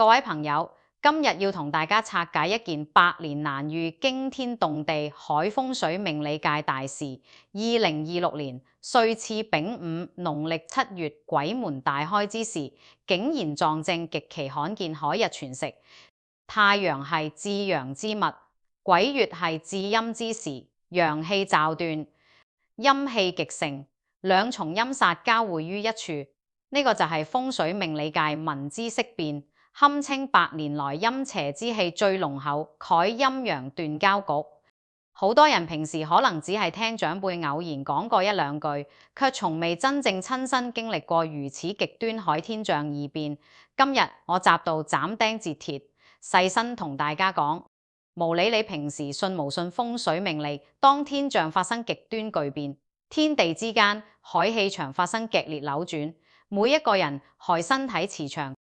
各位朋友，今日要同大家拆解一件百年難遇、驚天動地海風水命理界大事。2026年歲次丙午農曆7月鬼門大開之時，竟然撞正極其罕見海日全食。太陽係至陽之物，鬼月係至陰之時，陽氣驟斷，陰氣極盛，兩重陰煞交匯於一處。呢個就係風水命理界聞之色變，堪稱百年來陰邪之氣最濃厚，蓋陰陽斷交局。好多人平時可能只係聽長輩偶然講過一兩句，卻從未真正親身經歷過如此極端海天象異變。今日我集到斬釘截鐵，細心同大家講，無理你平時信無信風水命理，當天象發生極端巨變，天地之間海氣場發生劇烈扭轉，每一個人害身體磁場、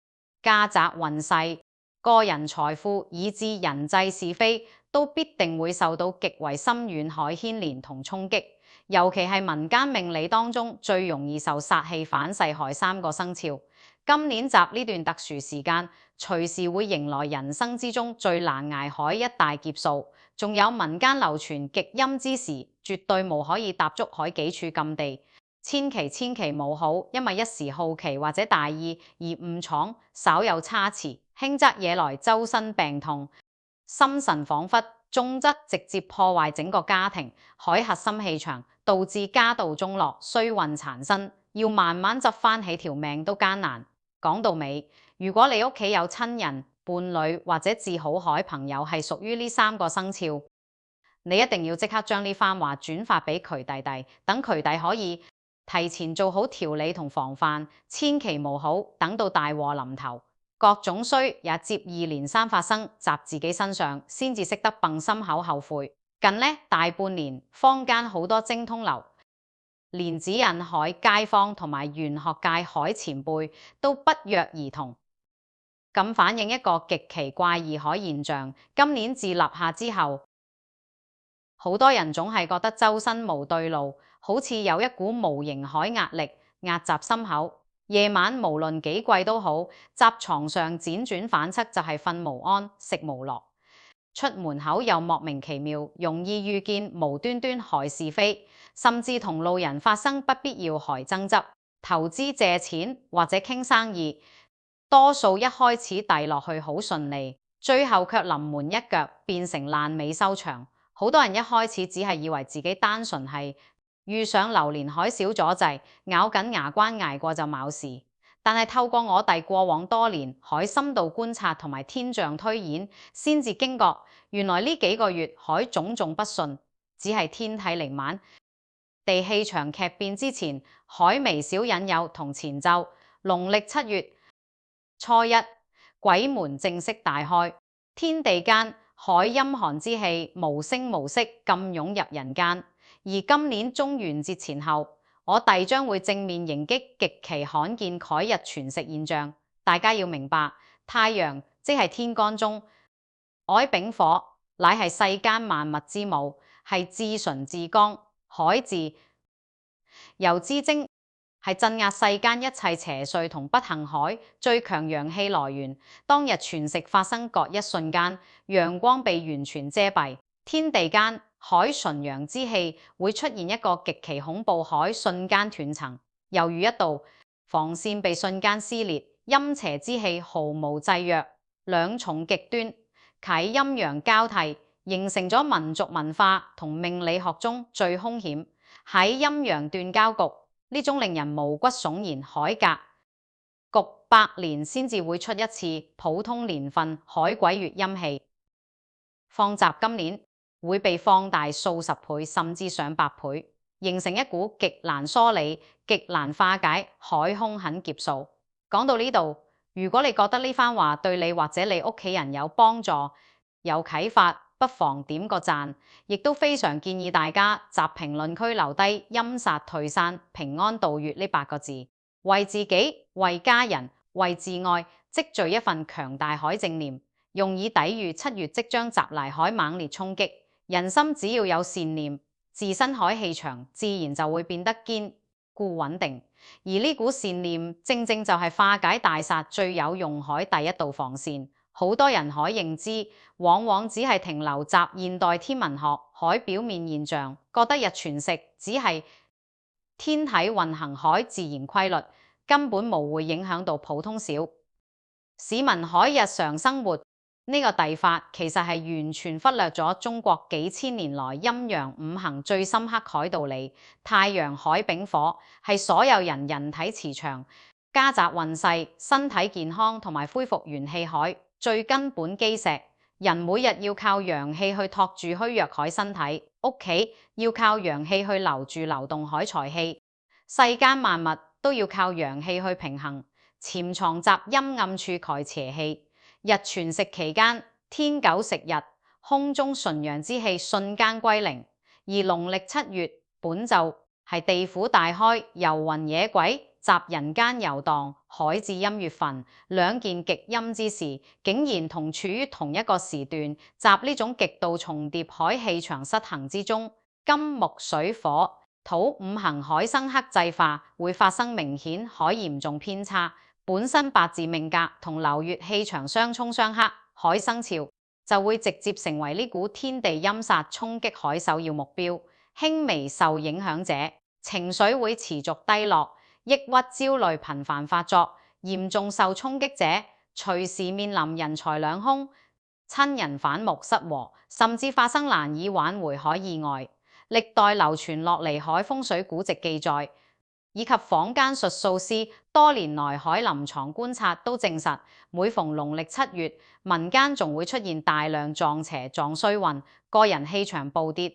家宅運勢、個人財富以至人際是非，都必定會受到極為深遠海牽連同衝擊。尤其係民間命理當中最容易受煞氣反噬害3個生肖。今年集呢段特殊時間，隨時會迎來人生之中最難捱海一大劫數。仲有民間流傳極陰之時，絕對無可以踏足海幾處禁地。千祈冇好，因為一時好奇或者大意而誤闖，稍有差池，輕則惹來周身病痛、心神恍惚，重則直接破壞整個家庭海核心氣場，導致家道中落、衰運纏身，要慢慢執翻起條命都艱難。講到尾，如果你屋企有親人、伴侶或者至好海朋友係屬於呢3個生肖，你一定要即刻將呢番話轉發俾渠弟弟，等渠弟可以提前做好調理同防範，千祈無好等到大禍臨頭，各種衰也接二連三發生襲自己身上，先至識得掟心口後悔。近呢大半年，坊間好多精通流，連指引海街坊同埋玄學界海前輩都不約而同咁反映一個極其怪異海現象。今年自立夏之後，好多人總係覺得周身無對路，好似有一股無形海壓力壓閘心口。夜晚無論幾貴都好，習床上輾轉反側就係瞓無安、食無樂。出門口又莫名其妙，容易遇見無端端害是非，甚至同路人發生不必要害爭執。投資借錢或者傾生意，多數一開始遞落去好順利，最後卻臨門一腳變成爛尾收場。好多人一開始只係以為自己單純係遇上流年海小阻滯，咬緊牙關捱過就冇事。但係透過我哋過往多年海深度觀察同埋天象推演，先至驚覺原來呢幾個月海種種不順，只係天體凌晚、地氣場劇變之前，海微小引誘同前奏。農曆7月初一，鬼門正式大開，天地間海陰寒之氣無聲無息咁湧入人間。而今年中元節前後，我弟將會正面迎擊極其罕見海日全食現象。大家要明白，太陽即係天干中海丙火，乃係世間萬物之母，係至純至剛。海字由之精，係鎮壓世間一切邪祟同不幸海最強陽氣來源。當日全食發生各一瞬間，陽光被完全遮蔽，天地間海純陽之氣會出現一個極其恐怖，海瞬間斷層，猶如一道防線被瞬間撕裂，陰邪之氣毫無制約，兩重極端啟陰陽交替，形成咗民族文化同命理學中最兇險喺陰陽斷交局。呢種令人毛骨悚然海格局百年先至會出一次普通年份海鬼月陰氣，放習今年會被放大數十倍甚至上百倍，形成一股極難梳理、極難化解海兇狠劫數。講到呢度，如果你覺得呢番話對你或者你屋企人有幫助、有啟發，不妨點個讚，亦都非常建議大家集評論區留低陰煞退散、平安度月呢8個字，為自己、為家人、為摯愛積聚一份強大海正念，用以抵禦7月即將襲來海猛烈衝擊。人心只要有善念，自身海氣場自然就會變得堅固穩定。而呢股善念正正就係化解大煞最有用海第一道防線。好多人海認知往往只係停留習現代天文學海表面現象，覺得日全食只係天體運行海自然規律，根本無會影響到普通小市民海日常生活。呢個睇法其實係完全忽略咗中國幾千年來陰陽五行最深刻海道理。太陽海丙火係所有人體磁場、家宅運勢、身體健康同埋恢復元氣海最根本基石。人每日要靠陽氣去托住虛弱海身體，屋企要靠陽氣去留住流動海財氣，世間萬物都要靠陽氣去平衡，潛藏雜陰暗處蓋邪氣。日全食期間，天狗食日，空中純陽之氣瞬間歸零。而農曆7月本就係地府大開，遊魂野鬼集人間遊蕩，海至陰月份，兩件極陰之事，竟然同處於同一個時段，集呢種極度重疊海氣場失衡之中，金木水火土五行海生克制化，會發生明顯海嚴重偏差。本身八字命格同流月氣場相沖相克，海生潮就會直接成為呢股天地陰煞衝擊海首要目標。輕微受影響者情緒會持續低落，抑鬱焦慮頻繁發作；嚴重受衝擊者隨時面臨人財兩空、親人反目失和，甚至發生難以挽回海意外。歷代流傳落嚟海風水古籍記載，以及坊間術數師多年來海臨床觀察都證實，每逢農曆7月，民間仲會出現大量撞邪撞衰運、個人氣場暴跌、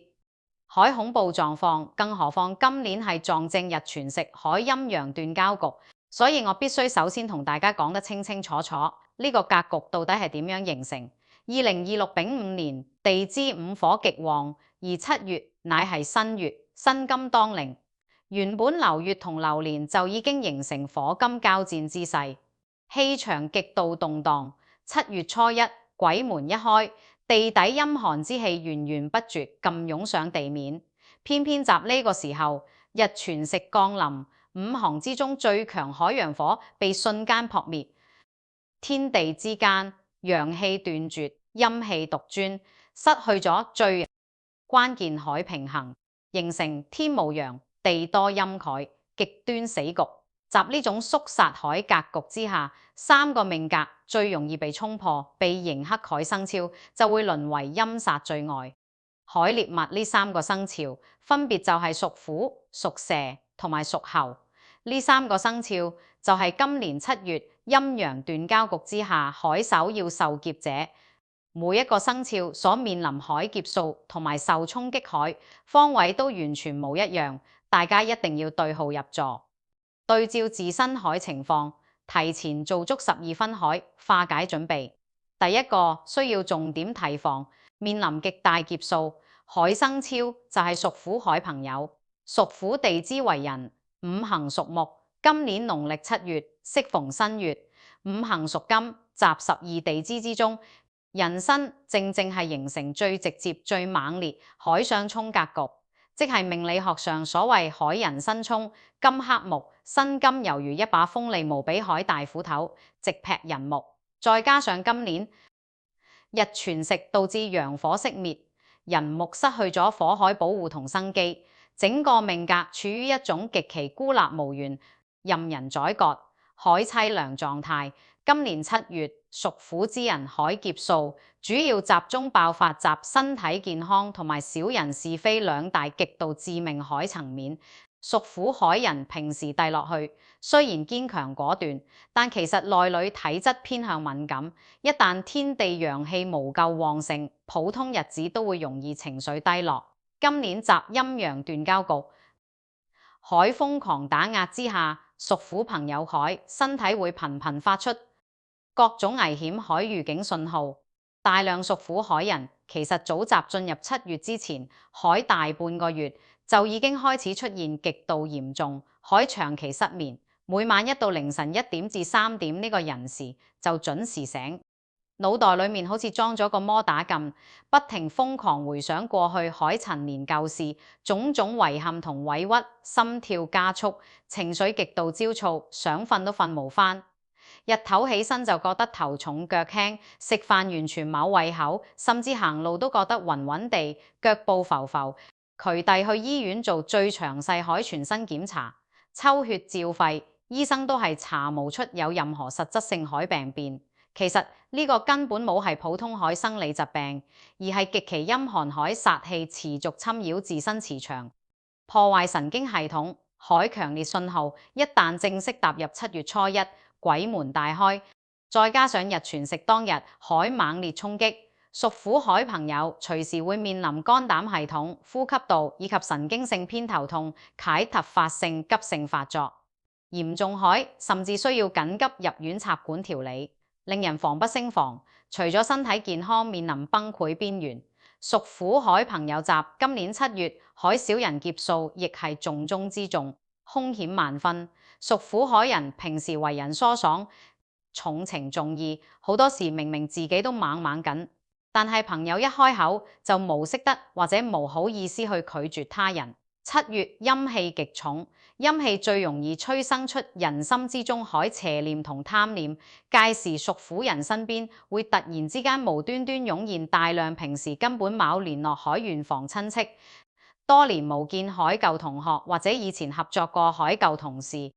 海恐怖狀況。更何況今年係撞正日全食海陰陽斷交局，所以我必須首先同大家講得清清楚楚，呢個格局到底係點樣形成。2026丙午年地支午火極旺，而7月乃係新月，辛金當令。原本流月同流年就已經形成火金交戰之勢，氣場極度動盪。7月初一，鬼門一開，地底陰寒之氣源源不絕咁湧上地面。偏偏集呢個時候，日全食降臨，五行之中最強海洋火被瞬間撲滅，天地之間陽氣斷絕，陰氣獨尊，失去咗最關鍵海平衡，形成天無陽，地多陰慨，極端死局。集呢種肅殺海格局之下，三個命格最容易被衝破，被刑克海生肖就會淪為陰煞最外。海獵物呢三個生肖分別就係屬虎、屬蛇同埋屬猴。呢三個生肖就係今年7月陰陽斷交局之下海首要受劫者。每一個生肖所面臨海劫數同埋受衝擊海方位都完全冇一樣，大家一定要對號入座，對照自身海情況，提前做足12分海化解準備。第一個需要重點提防面臨極大劫數海生肖就係屬虎海朋友。屬虎地支為人，五行屬木，今年農曆7月適逢新月，五行屬金，集12地支之中，人身正正係形成最直接、最猛烈海上衝格局，即係命理學上所謂海人身衝，金克木，身金猶如一把鋒利無比海大斧頭，直劈人目。再加上今年日全食導致陽火熄滅，人木失去咗火海保護同生機，整個命格處於一種極其孤立無援、任人宰割、海凄涼狀態。今年7月，屬虎之人海劫數主要集中爆發集身體健康同埋小人是非兩大極度致命海層面。屬虎海人平時低落去，雖然堅強果斷，但其實內裏體質偏向敏感。一旦天地陽氣無夠旺盛，普通日子都會容易情緒低落。今年集陰陽斷交局，海瘋狂打壓之下，屬虎朋友海身體會頻頻發出各種危險海預警信號。大量屬虎海人其實早集進入7月之前，海大半個月就已經開始出現極度嚴重海長期失眠，每晚一到凌晨1點至3點呢個人時就準時醒。腦袋裡面好似裝咗個摩打咁，不停瘋狂回想過去海陳年舊事，種種遺憾同委屈，心跳加速，情緒極度焦躁，想瞓都瞓無返。日頭起身就覺得頭重腳輕，食飯完全冇胃口，甚至行路都覺得暈暈地，腳步浮浮。佢哋去醫院做最詳細海全身檢查，抽血照肺，醫生都係查無出有任何實質性海病變。其實呢個根本冇係普通海生理疾病，而係極其陰寒海殺氣持續侵擾自身磁場，破壞神經系統。海強烈信號一旦正式踏入7月初1，鬼門大開，再加上日全食當日海猛烈衝擊，屬虎海朋友隨時會面臨肝膽系統、呼吸道以及神經性偏頭痛、啟突發性急性發作，嚴重海甚至需要緊急入院插管調理，令人防不勝防。除咗身體健康面臨崩潰邊緣，屬虎海朋友集今年7月海小人劫數亦係重中之重，兇險萬分。屬虎海人平時為人疏爽，重情重義，好多時明明自己都猛猛緊，但係朋友一開口就無識得或者無好意思去拒絕他人。7月陰氣極重，陰氣最容易催生出人心之中海邪念同貪念，屆時屬虎人身邊會突然之間無端端湧現大量平時根本冇聯絡海遠房親戚，多年無見海舊同學或者以前合作過海舊同事。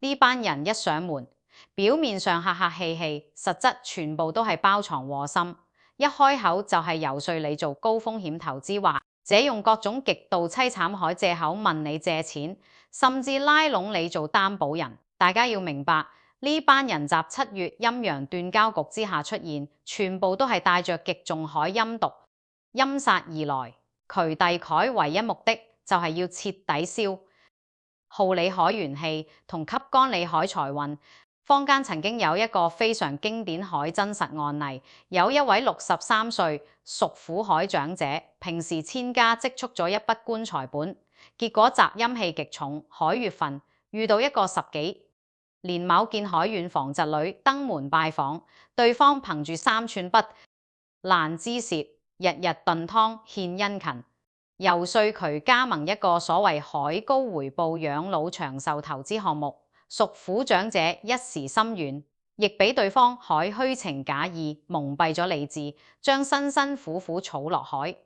呢班人一上門，表面上客客氣氣，實質全部都係包藏禍心，一開口就係遊說你做高風險投資，或者用各種極度淒慘海借口問你借錢，甚至拉攏你做擔保人。大家要明白，呢班人集7月陰陽斷交局之下出現，全部都係帶着極重海陰毒、陰煞而來。佢哋凱唯一目的就係要徹底消耗你海元氣同吸乾你海財運。坊間曾經有一個非常經典海真實案例，有一位63歲屬虎海長者，平時千家積蓄咗一筆棺材本，結果集陰氣極重，海月份遇到一個10幾年冇見海遠房侄女登門拜訪，對方憑住3寸筆爛枝舌，日日燉湯獻殷勤，遊說佢加盟一個所謂海高回報養老長壽投資項目。屬虎長者一時心軟，亦俾對方海虛情假意蒙蔽咗理智，將辛辛苦苦儲落海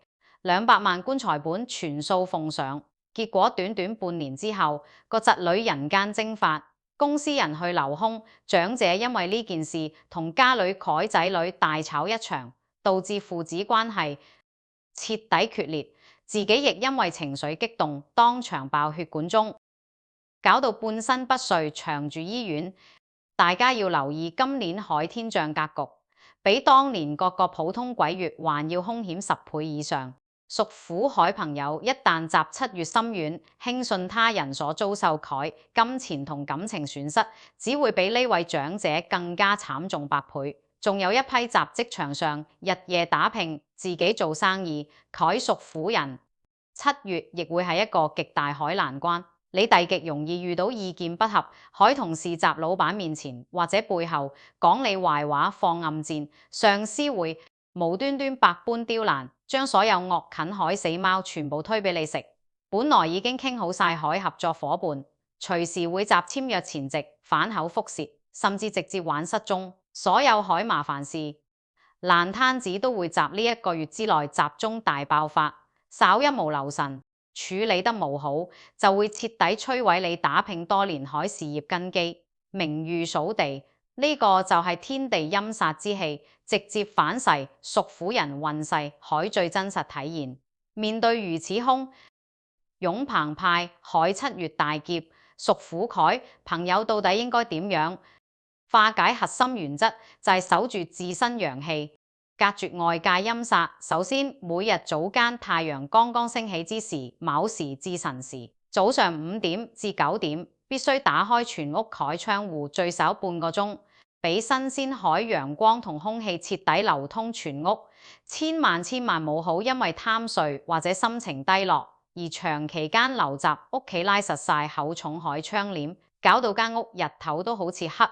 200萬棺材本全數奉上。結果短短半年之後，個侄女人間蒸發，公司人去留空，長者因為呢件事同家裏凱仔女大吵一場，導致父子關係徹底決裂，自己亦因為情緒激動當場爆血管中，搞到半身不遂，長住醫院。大家要留意今年海天象格局，比當年各個普通鬼月還要兇險10倍以上。屬虎海朋友一旦集7月心軟，輕信他人所遭受凱金錢同感情損失，只會比呢位長者更加慘重百倍。仲有一批集職場上日夜打拼，自己做生意，凱屬虎人7月亦會係一個極大海難關。你哋極容易遇到意見不合，海同事集老闆面前或者背後講你壞話放暗箭，上司會無端端百般刁難，將所有惡啃海死貓全部推俾你食。本來已經傾好晒海合作夥伴，隨時會集簽約前夕反口覆舌，甚至直接玩失蹤。所有海麻煩事爛攤子都會集呢1個月之內集中大爆發，稍一無留神，處理得冇好，就會徹底摧毀你打拼多年海事業根基，名譽掃地。呢個就係天地陰煞之氣，直接反噬屬虎人運勢海最真實體現。面對如此兇湧澎湃海7月大劫，屬虎凱朋友到底應該點樣化解？核心原則就係守住自身陽氣，隔絕外界陰煞。首先，每日早間太陽剛剛升起之時，卯時至辰時，早上5點至9點，必須打開全屋凱窗戶最少半個鐘，俾新鮮海陽光同空氣徹底流通全屋。千萬冇好因為貪睡或者心情低落而長期間留閘屋企拉實晒厚重海窗簾，搞到間屋日頭都好似黑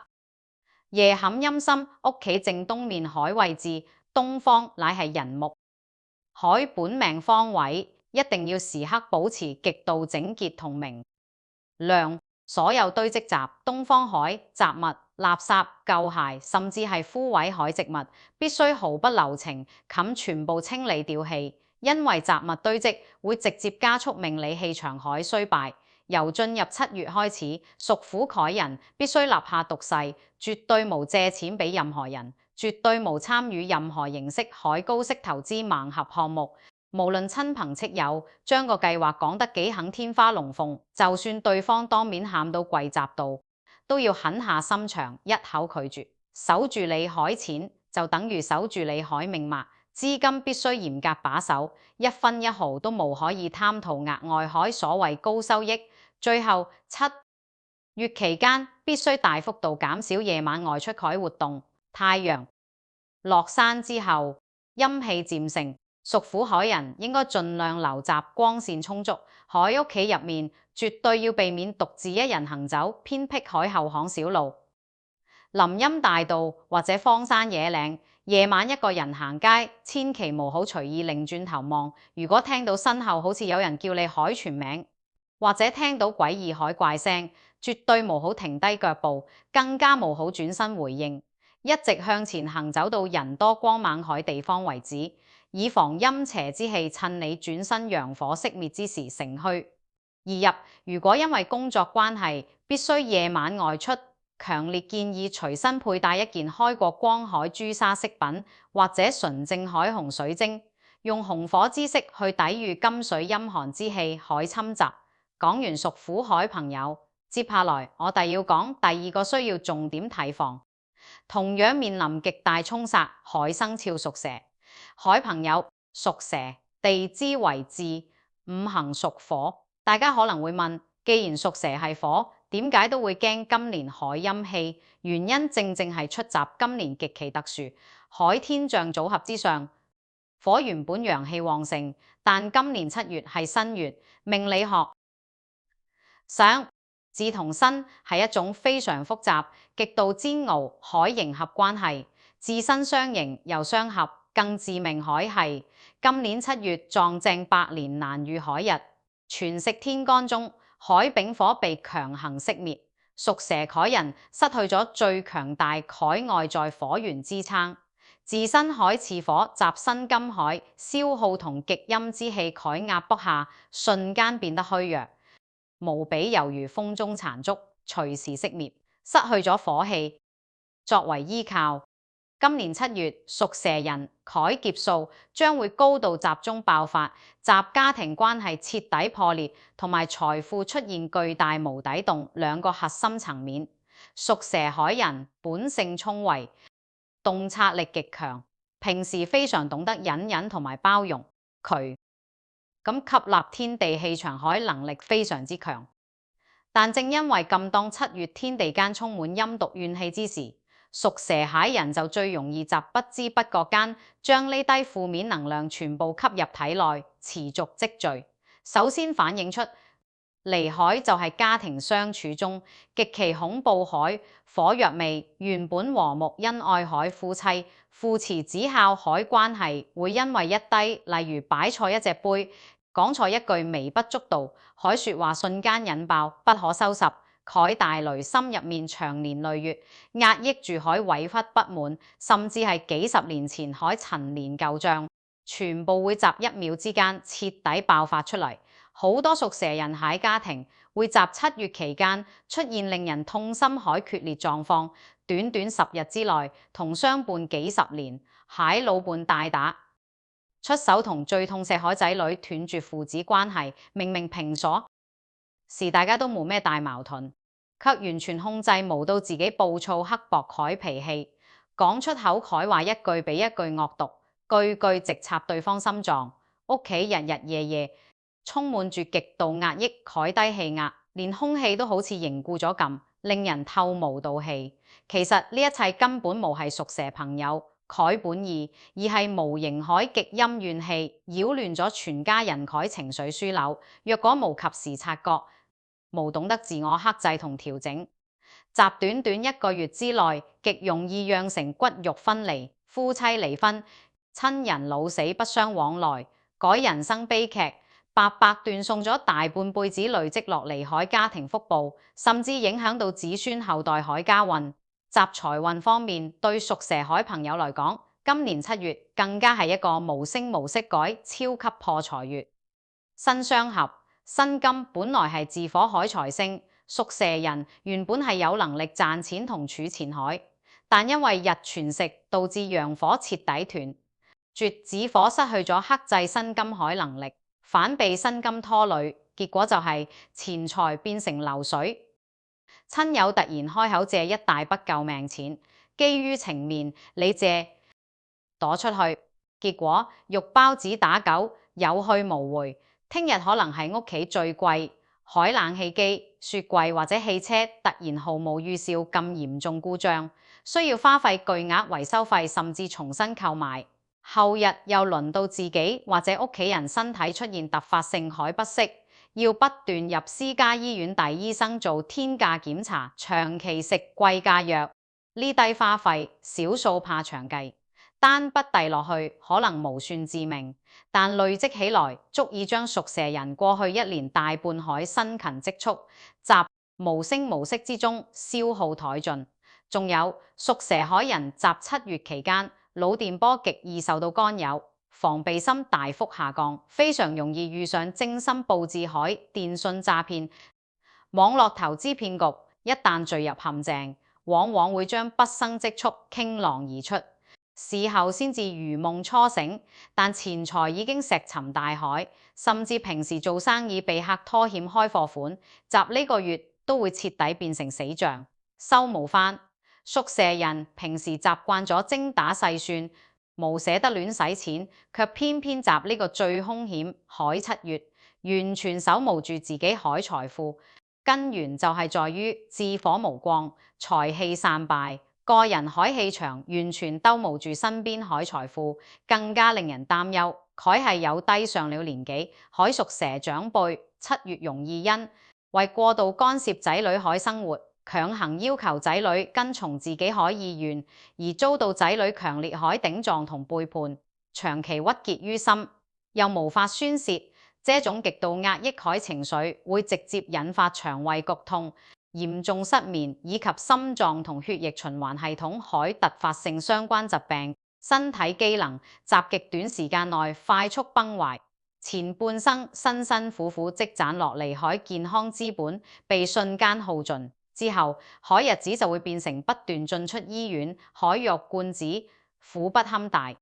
夜坎陰森，屋企正東面海位置，東方乃係人木。海本命方位，一定要時刻保持極度整潔同明亮。所有堆積雜東方海雜物、垃圾、舊鞋，甚至係枯萎海植物，必須毫不留情冚全部清理掉棄，因為雜物堆積會直接加速命理氣場海衰敗。由進入7月開始，屬虎凱人必須立下毒誓，絕對無借錢俾任何人，絕對無參與任何形式海高息投資盲盒項目。無論親朋戚友，將個計劃講得幾肯天花龍鳳，就算對方當面喊到跪閘度，都要狠下心腸，一口拒絕。守住你海錢，就等於守住你海命脈。資金必須嚴格把守，一分一毫都無可以貪圖額外海所謂高收益。最後7月期間，必須大幅度減少夜晚外出海活動。太陽落山之後，陰氣漸盛。屬虎海人應該盡量留雜光線充足，喺屋企入面絕對要避免獨自一人行走偏僻海後巷小路、林蔭大道或者荒山野嶺。夜晚一個人行街，千祈無好隨意擰轉頭望。如果聽到身後好似有人叫你海全名，或者聽到詭異海怪聲，絕對無好停低腳步，更加無好轉身回應，一直向前行走到人多光猛海地方為止，以防陰邪之氣趁你轉身陽火熄滅之時乘虛而入。如果因為工作關係必須夜晚外出，強烈建議隨身佩戴一件開過光海朱砂飾品或者純正海紅水晶，用紅火之色去抵禦金水陰寒之氣海侵襲。講完屬虎海朋友，接下來我哋要講第二個需要重點提防，同樣面臨極大衝殺海生肖屬蛇。海朋友屬蛇，地支為巳，五行屬火。大家可能會問，既然屬蛇係火，點解都會驚今年海陰氣？原因正正係出閘今年極其特殊，海天象組合之上，火原本陽氣旺盛，但今年7月係新月，命理學上巳同申係一種非常複雜、極度煎熬海刑合關係，自身相刑又相合，更自命海係。今年7月撞正百年難遇海日，全食天干中海丙火被強行熄滅，屬蛇凱人失去咗最強大海外在火源支撐，自身海次火集身金海，消耗同極陰之氣凱壓迫下，瞬間變得虛弱，無比猶如風中殘燭，隨時熄滅，失去咗火氣作為依靠。今年7月，屬蛇人凱劫數將會高度集中爆發，集家庭關係徹底破裂同埋財富出現巨大無底洞兩個核心層面。屬蛇海人本性聰慧，洞察力極強，平時非常懂得隱忍同埋包容佢，咁吸納天地氣場海能力非常之強。但正因為咁當7月天地間充滿陰毒怨氣之時，屬蛇蟹人就最容易集不知不覺間將呢低負面能量全部吸入體內，持續積聚。首先反映出離海就係家庭相處中極其恐怖海火藥味，原本和睦恩愛海夫妻父慈子孝海關係會因為一低，例如擺錯一隻杯，講錯一句微不足道海說話，瞬間引爆不可收拾。凱大雷心入面長年累月壓抑住海委屈不滿，甚至係幾十年前海陳年舊賬，全部會集一秒之間徹底爆發出嚟。好多屬蛇人蟹家庭會集7月期間出現令人痛心海決裂狀況，短短10日之內同相伴幾十年蟹老伴大打出手，同最痛錫海仔女斷絕父子關係。明明平所時大家都冇咩大矛盾，卻完全控制無到自己暴躁刻薄海脾氣，講出口海話一句比一句惡毒，句句直插對方心臟。屋企日日夜夜充滿住極度壓抑海低氣壓，連空氣都好似凝固咗咁，令人透無道氣。其實呢一切根本無係屬蛇朋友凱本意，而係無形海極陰怨氣擾亂咗全家人凱情緒樞紐。若果無及時察覺，無懂得自我克制同調整，習短短1個月之內，極容易釀成骨肉分離、夫妻離婚、親人老死不相往來，改人生悲劇，白白斷送咗大半輩子累積落離海家庭福報，甚至影響到子孫後代海家運。集財運方面，對屬蛇海朋友嚟講，今年7月更加係一個無聲無息改超級破財月。辛相合，辛金本來係自火海財星，屬蛇人原本係有能力賺錢同儲錢海，但因為日全食導致陽火徹底斷絕，子火失去咗克制辛金海能力，反被辛金拖累，結果就係錢財變成流水。親友突然開口借一大筆救命錢，基於情面，你借躲出去，結果肉包子打狗，有去無回。聽日可能係屋企最貴海冷氣機、雪櫃或者汽車突然毫無預兆咁嚴重故障，需要花費巨額維修費，甚至重新購買。後日又輪到自己或者屋企人身體出現突發性海不適，要不斷入私家醫院睇醫生做天價檢查，長期食貴價藥，呢低花費小數怕長計，單筆遞落去可能無算致命，但累積起來足以將屬蛇人過去1年大半海辛勤積蓄，集無聲無息之中消耗殆盡。仲有屬蛇海人集7月期間，腦電波極易受到干擾，防備心大幅下降，非常容易遇上精心佈置海電信詐騙、網絡投資騙局。一旦墜入陷阱，往往會將畢生積蓄傾囊而出，事後先至如夢初醒，但錢財已經石沉大海，甚至平時做生意被客拖欠開貨款，集呢個月都會徹底變成死賬，收無返。屬蛇人平時習慣咗精打細算，無捨得亂使錢，卻偏偏集呢個最兇險海7月，完全手無住自己海財富。根源就係在於自火無光，財氣散敗，個人海氣場完全兜無住身邊海財富。更加令人擔憂，佢係有低上了年紀，海屬蛇長輩7月容易因為過度干涉仔女海生活，強行要求仔女跟從自己海意願，而遭到仔女強烈海頂撞同背叛，長期鬱結於心，又無法宣洩。這種極度壓抑海情緒會直接引發腸胃劇痛、嚴重失眠以及心臟同血液循環系統海突發性相關疾病，身體機能集極短時間內快速崩壞。前半生辛辛苦苦積攢落嚟海健康資本被瞬間耗盡，之後海日子就會變成不斷進出醫院、海藥灌子，苦不堪大。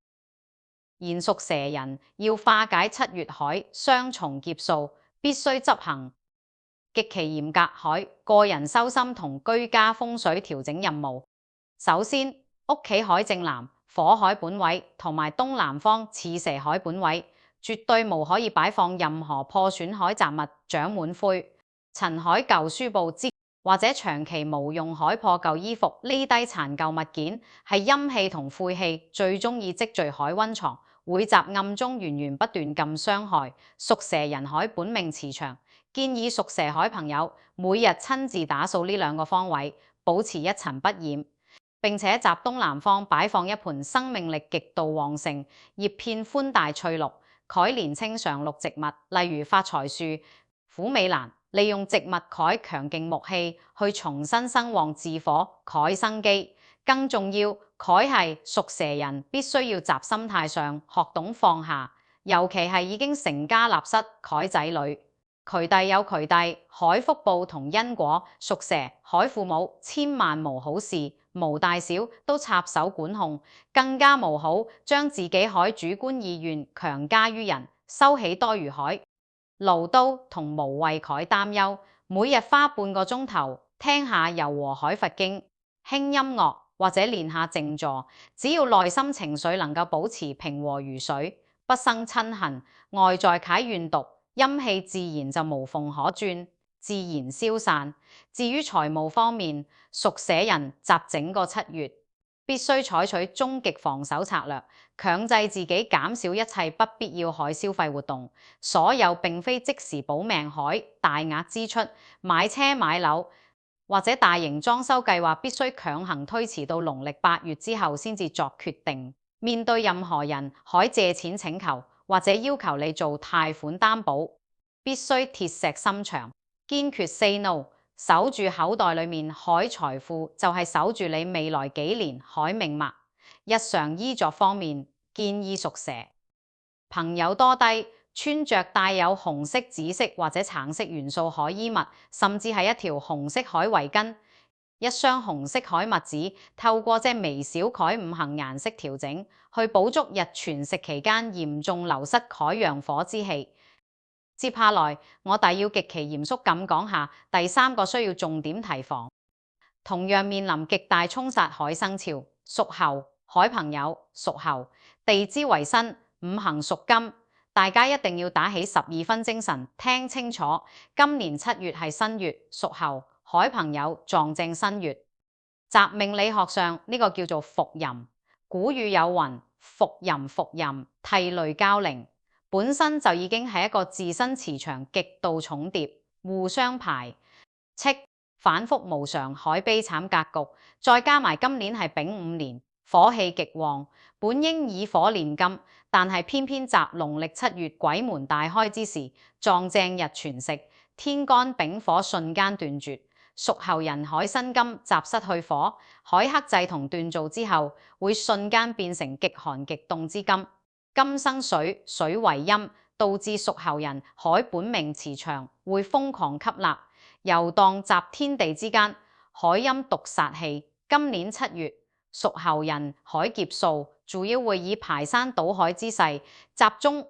現屬蛇人要化解7月海雙重劫數，必須執行極其嚴格海個人修心同居家風水調整任務。首先，屋企海正南火海本位同埋東南方似蛇海本位，絕對無可以擺放任何破損海雜物、長滿灰塵海舊書報之或者長期無用海破舊衣服，呢低殘舊物件係陰氣同晦氣最中意積聚海溫床，會集暗中源源不斷咁傷害屬蛇人海本命磁場。建議屬蛇海朋友每日親自打掃呢2個方位，保持一塵不染，並且集東南方擺放一盆生命力極度旺盛、葉片寬大翠綠、檜年青常綠植物，例如發財樹、虎尾蘭，利用植物檜強勁木氣去重新生旺自火檜生機。更重要，檜係屬蛇人必須要集心態上學懂放下，尤其係已經成家立室檜仔女。渠弟有渠弟海福報同因果，屬蛇海父母千萬無好事，無大小都插手管控，更加無好將自己海主觀意願強加於人，收起多餘海嘮叨同無謂檜擔憂。每日花半個鐘頭聽下柔和海佛經、輕音樂或者練下靜坐，只要內心情緒能夠保持平和如水，不生嗔恨，外在解怨毒，陰氣自然就無縫可鑽，自然消散。至於財務方面，屬蛇人集整個7月必須採取終極防守策略，強制自己減少一切不必要海消費活動，所有並非即時保命海大額支出，買車買樓或者大型裝修計劃必須強行推遲到農曆8月之後先至作決定。面對任何人海借錢請求或者要求你做貸款擔保，必須鐵石心腸，堅決 say no。守住口袋裡面海財富，就係守住你未來幾年海命脈。日常衣着方面，建議屬蛇朋友多低，穿着帶有紅色、紫色或者橙色元素海衣物，甚至係一條紅色海圍巾、一雙紅色海襪子，透過這微小改五行顏色調整，去補足日全食期間嚴重流失海洋火之氣。接下來，我哋要極其嚴肅咁講下第三個需要重點提防，同樣面臨極大衝殺海生肖屬猴海朋友屬猴，地支為申，五行屬金，大家一定要打起12分精神，聽清楚。今年7月係新月，屬猴海朋友撞正新月，習命理學上呢個叫做伏吟。古語有云：伏吟伏吟，涕淚交零。本身就已經係一個自身磁場極度重疊、互相排斥、反覆無常海悲慘格局，再加埋今年係丙午年，火氣極旺，本應以火煉金，但係偏偏習農曆7月鬼門大開之時，撞正日全食，天干丙火瞬間斷絕。屬猴人海生金習失去火，海克制同鍛造之後，會瞬間變成極寒極凍之金。金生水，水為陰，導致屬猴人海本命磁場會瘋狂吸納，遊蕩集天地之間，海陰毒殺氣。今年7月，屬猴人海劫數，主要會以排山倒海之勢，集中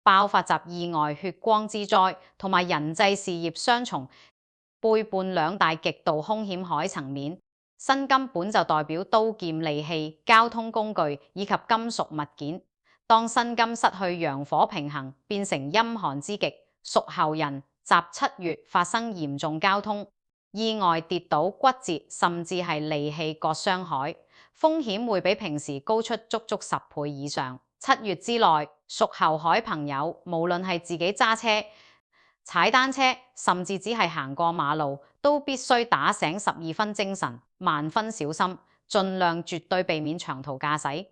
爆發集意外血光之災，同埋人際事業雙重背叛兩大極度兇險海層面。辛金本就代表刀劍利器、交通工具以及金屬物件。當辛金失去陽火平衡，變成陰寒之極，屬猴人習7月發生嚴重交通意外、跌倒、骨折，甚至係利器割傷海，風險會比平時高出足足10倍以上。7月之內，屬猴海朋友無論係自己揸車、踩單車，甚至只係行過馬路，都必須打醒12分精神，萬分小心，盡量絕對避免長途駕駛。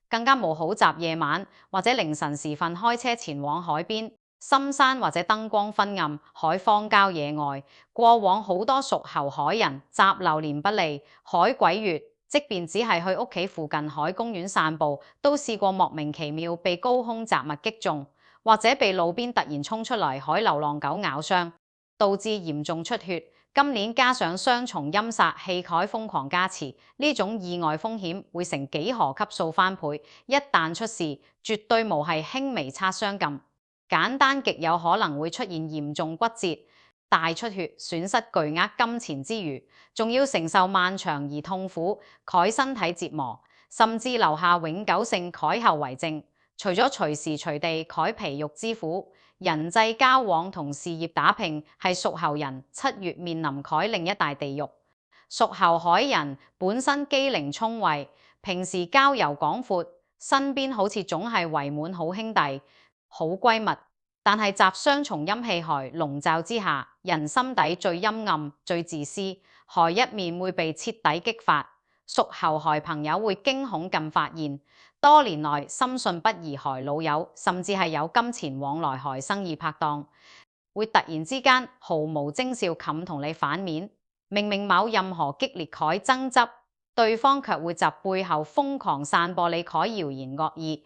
更加冇好習夜晚或者凌晨時分開車前往海邊、深山或者燈光昏暗、海荒郊野外。過往好多屬猴海人習流年不利、海鬼月，即便只係去屋企附近海公園散步，都試過莫名其妙被高空雜物擊中，或者被路邊突然衝出嚟海流浪狗咬傷，導致嚴重出血。今年加上雙重陰煞氣海瘋狂加持，呢種意外風險會成幾何級數翻倍。一旦出事，絕對無係輕微擦傷咁簡單，極有可能會出現嚴重骨折、大出血、損失巨額金錢之餘，仲要承受漫長而痛苦慨身體折磨，甚至留下永久性慨後遺症。除咗隨時隨地慨皮肉之苦，人際交往同事業打拼係屬猴人7月面臨慨另一大地獄。屬猴海人本身機靈聰慧，平時交遊廣闊，身邊好似總係圍滿好兄弟、好閨蜜，但係集雙重陰氣海籠罩之下，人心底最陰暗、最自私，害一面會被徹底激發。屬猴害朋友會驚恐咁發現，多年來深信不疑害老友，甚至係有金錢往來害生意拍檔，會突然之間毫無徵兆冚同你反面。明明某任何激烈海爭執，對方卻會集背後瘋狂散播你海謠言惡意，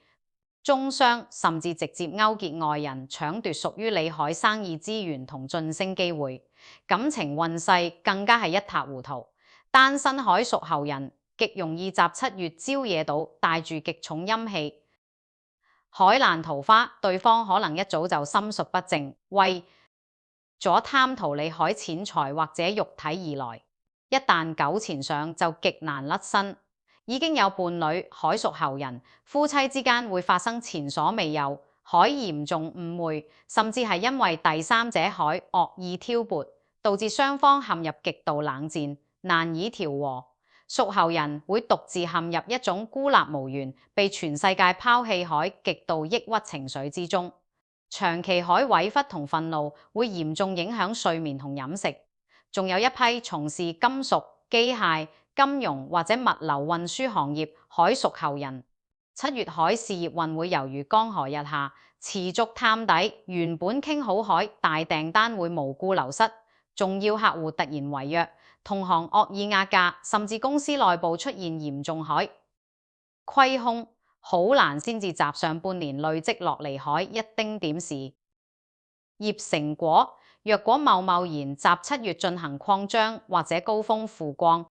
中傷甚至直接勾結外人搶奪屬於你海生意資源同晉升機會，感情運勢更加係一塌糊塗。單身海屬猴人極容易習7月招惹到帶住極重陰氣海爛桃花，對方可能一早就心術不正，為咗貪圖你海錢財或者肉體而來，一旦糾纏上就極難甩身。已經有伴侶海屬猴人，夫妻之間會發生前所未有海嚴重誤會，甚至係因為第三者海惡意挑撥，導致雙方陷入極度冷戰，難以調和。屬猴人會獨自陷入一種孤立無援、被全世界拋棄海極度抑鬱情緒之中。長期海委屈同憤怒會嚴重影響睡眠同飲食，仲有一批從事金屬、機械、金融或者物流運輸行業海屬後人。7月海事業運會猶如江河日下，持續探底，原本傾好海大訂單會無故流失，重要客戶突然違約，同行惡意壓價，甚至公司內部出現嚴重海虧空，好難先至集上半年累積落嚟海一丁點事業成果。若果貿然集7月進行擴張或者高峰負光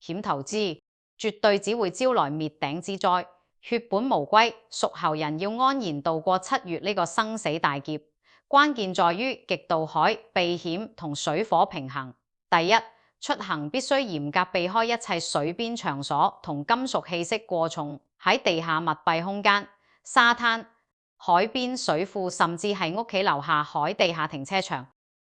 險投資，絕對只會招來滅頂之災，血本無歸。屬猴人要安然度過7月呢個生死大劫，關鍵在於極度海避險同水火平衡。第一，出行必須嚴格避開一切水邊場所同金屬氣息過重喺地下密閉空間、沙灘、海邊水庫，甚至係屋企樓下海地下停車場。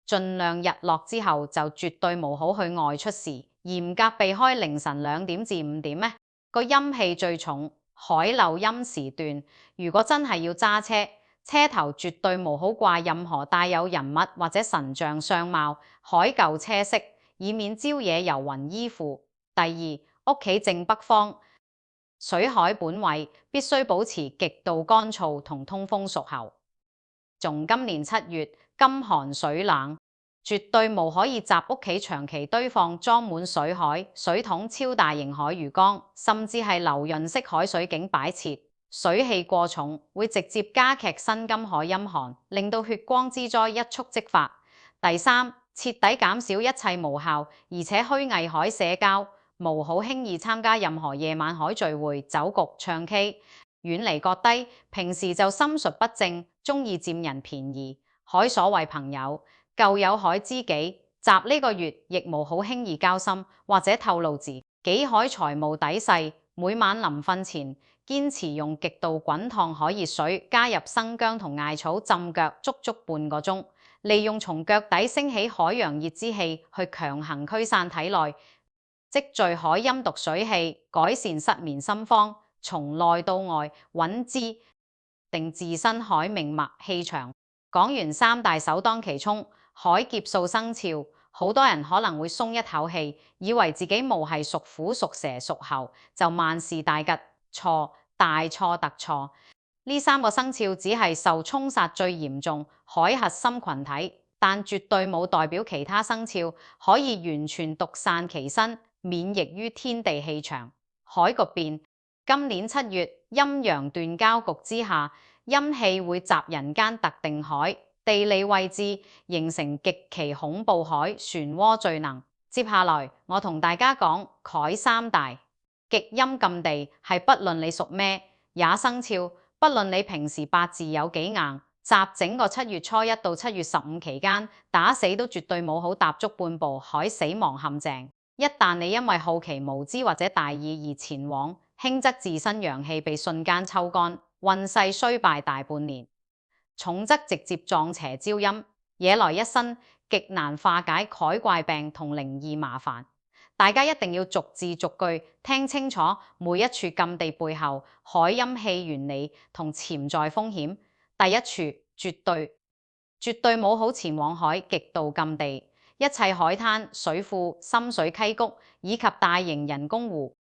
盡量日落之後就絕對冇好去外出時，嚴格避開凌晨2點至5點呢個陰氣最重海漏陰時段。如果真係要揸車，車頭絕對冇好掛任何帶有人物或者神像相貌海舊車飾，以免招惹遊魂依附。第二，屋企正北方，水海本位，必須保持極度乾燥同通風。屬猴，從今年7月金寒水冷，絕對無可以習屋企長期堆放裝滿水海水桶、超大型海魚缸，甚至係流潤式海水景擺設。水氣過重會直接加劇新金海陰寒，令到血光之災一觸即發。第三，徹底減少一切無效而且虛偽海社交，無好輕易參加任何夜晚海聚會、酒局、唱 K， 遠離各低。平時就心術不正，中意佔人便宜。海所謂朋友，舊有海知己。習呢個月亦無好輕易交心或者透露自己海財務底細。每晚臨瞓前，堅持用極度滾燙海熱水加入生薑同艾草浸腳足足半個鐘，利用從腳底升起海洋熱之氣去強行驅散體內積聚海陰毒水氣，改善失眠心慌，從內到外穩之定自身海命脈氣場。講完3大首當其衝海劫數生肖，好多人可能會鬆一口氣，以為自己無係屬虎、屬蛇、屬猴就萬事大吉。錯，大錯特錯。呢3個生肖只係受沖煞最嚴重海核心群體，但絕對冇代表其他生肖可以完全獨善其身，免疫於天地氣場。海局變，今年7月陰陽斷交局之下，陰氣會襲人間特定海，地理位置形成極其恐怖海漩渦最能。接下來我同大家講海3大。極陰禁地係不論你屬咩也生肖，不論你平時八字有幾硬，習整個7月初1到7月15期間，打死都絕對冇好踏足半步海死亡陷阱。一旦你因為好奇、無知或者大意而前往，輕則自身陽氣被瞬間抽乾，運勢衰敗大半年；重則直接撞邪招陰，惹來一身極難化解海怪病同靈異麻煩。大家一定要逐字逐句聽清楚每一處禁地背後海陰氣原理同潛在風險。第一處絕對冇好前往海極度禁地，一切海灘、水庫、深水溪谷以及大型人工湖。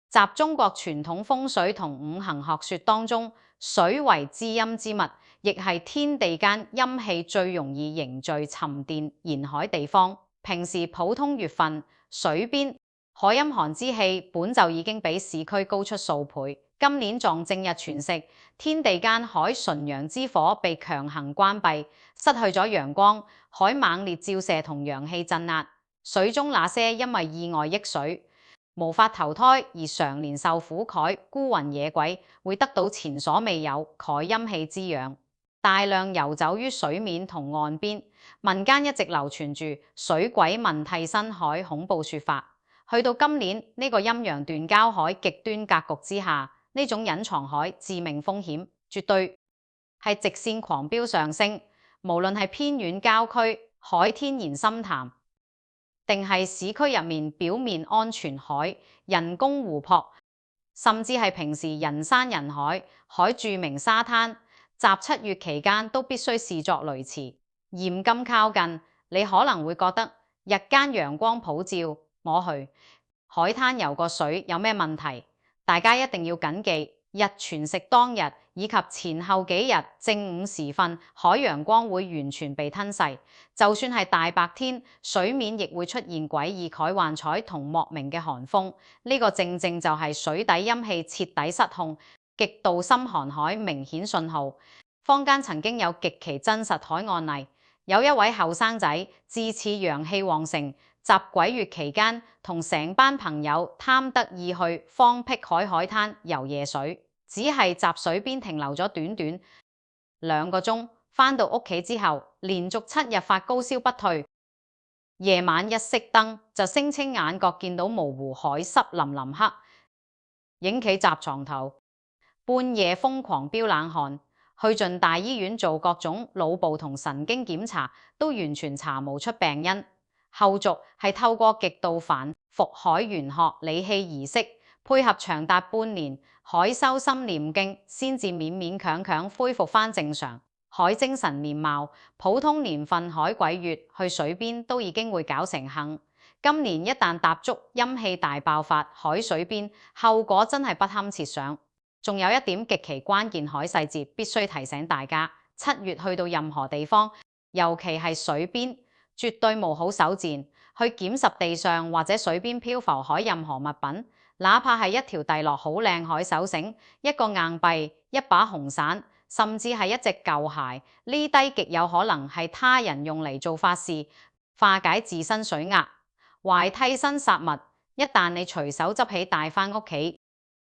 習中國傳統風水同五行學說當中，水為滋陰之物，亦係天地間陰氣最容易凝聚沉澱沿海地方。平時普通月份水邊海陰寒之氣本就已經比市區高出數倍，今年撞正日全食，天地間海純陽之火被強行關閉，失去咗陽光，海猛烈照射同陽氣鎮壓，水中那些因為意外溺水無法投胎而常年受苦海孤魂野鬼，會得到前所未有海陰氣滋養，大量游走於水面同岸邊。民間一直流傳住水鬼問替身海恐怖說法，去到今年呢個陰陽斷交海極端格局之下，呢種隱藏海致命風險絕對係直線狂飆上升。無論係偏遠郊區海天然深潭，定係市區入面表面安全海人工湖泊，甚至係平時人山人海海著名沙灘，習7月期間都必須視作雷池，嚴禁靠近。你可能會覺得日間陽光普照，摸去海灘游個水有咩問題？大家一定要緊記，日全食當日以及前後幾日正午時分，海陽光會完全被吞噬。就算係大白天，水面亦會出現詭異概幻彩同莫名嘅寒風。呢個正正就係水底陰氣徹底失控、極度深寒海明顯信號。坊間曾經有極其真實海案例，有一位後生仔自恃陽氣旺盛，集鬼月期間同成班朋友貪得意去荒僻海灘游夜水，只係集水邊停留咗短短2個鐘，返到屋企之後，連續7日發高燒不退。夜晚一熄燈，就聲稱眼角見到模糊海濕淋淋黑，影企襲床頭，半夜瘋狂飆冷汗。去盡大醫院做各種腦部同神經檢查，都完全查無出病因。後續係透過極度繁複海玄學理氣儀式，配合長達半年海修心念經，先至勉勉強強恢復返正常。海精神面貌，普通年份海鬼月去水邊都已經會搞成幸。今年一旦踏足陰氣大爆發海水邊，後果真係不堪設想。仲有一點極其關鍵海細節必須提醒大家：7月去到任何地方，尤其係水邊，絕對無好手賤，去檢拾地上或者水邊漂浮海任何物品，哪怕係一條遞落好靚海手繩、一個硬幣、一把紅傘，甚至係一隻舊鞋，呢低極有可能係他人用嚟做法事、化解自身水壓、懷替身殺物。一旦你隨手執起帶返屋企，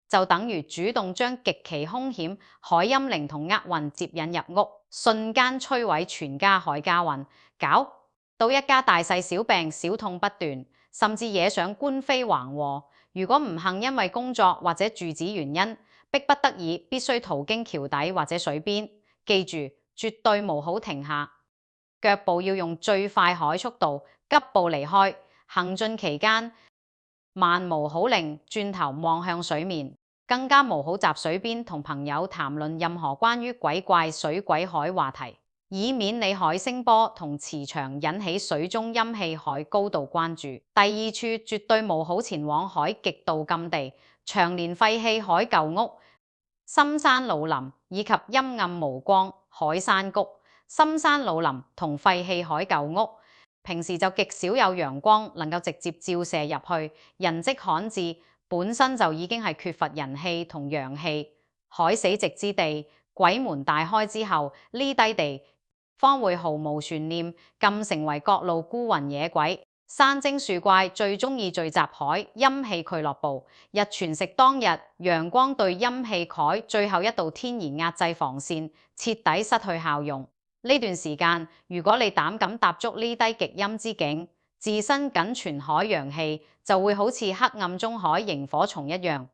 就等於主動將極其兇險海陰靈同厄運接引入屋，瞬間摧毀全家海家運，搞到一家大細小病小痛不斷，甚至惹上官非橫禍。如果唔幸因為工作或者住址原因，迫不得已必須途經橋底或者水邊，記住絕對無好停下，腳步要用最快海速度急步離開。行進期間，萬無好令轉頭望向水面，更加無好集水邊同朋友談論任何關於鬼怪水鬼海話題，以免你海聲波同磁場引起水中陰氣海高度關注。第二處絕對無好前往海極度禁地、長年廢棄海舊屋、深山老林以及陰暗無光海山谷。深山老林同廢棄海舊屋，平時就極少有陽光能夠直接照射入去，人跡罕至，本身就已經係缺乏人氣同陽氣。海死寂之地，鬼門大開之後，呢低地方會毫無懸念禁成為各路孤魂野鬼、山精樹怪最中意聚集海陰氣俱樂部。日全食當日，陽光對陰氣海最後一道天然壓制防線徹底失去效用。呢段時間，如果你膽敢踏足呢低極陰之境，自身僅存海陽氣就會好似黑暗中海螢火蟲一樣，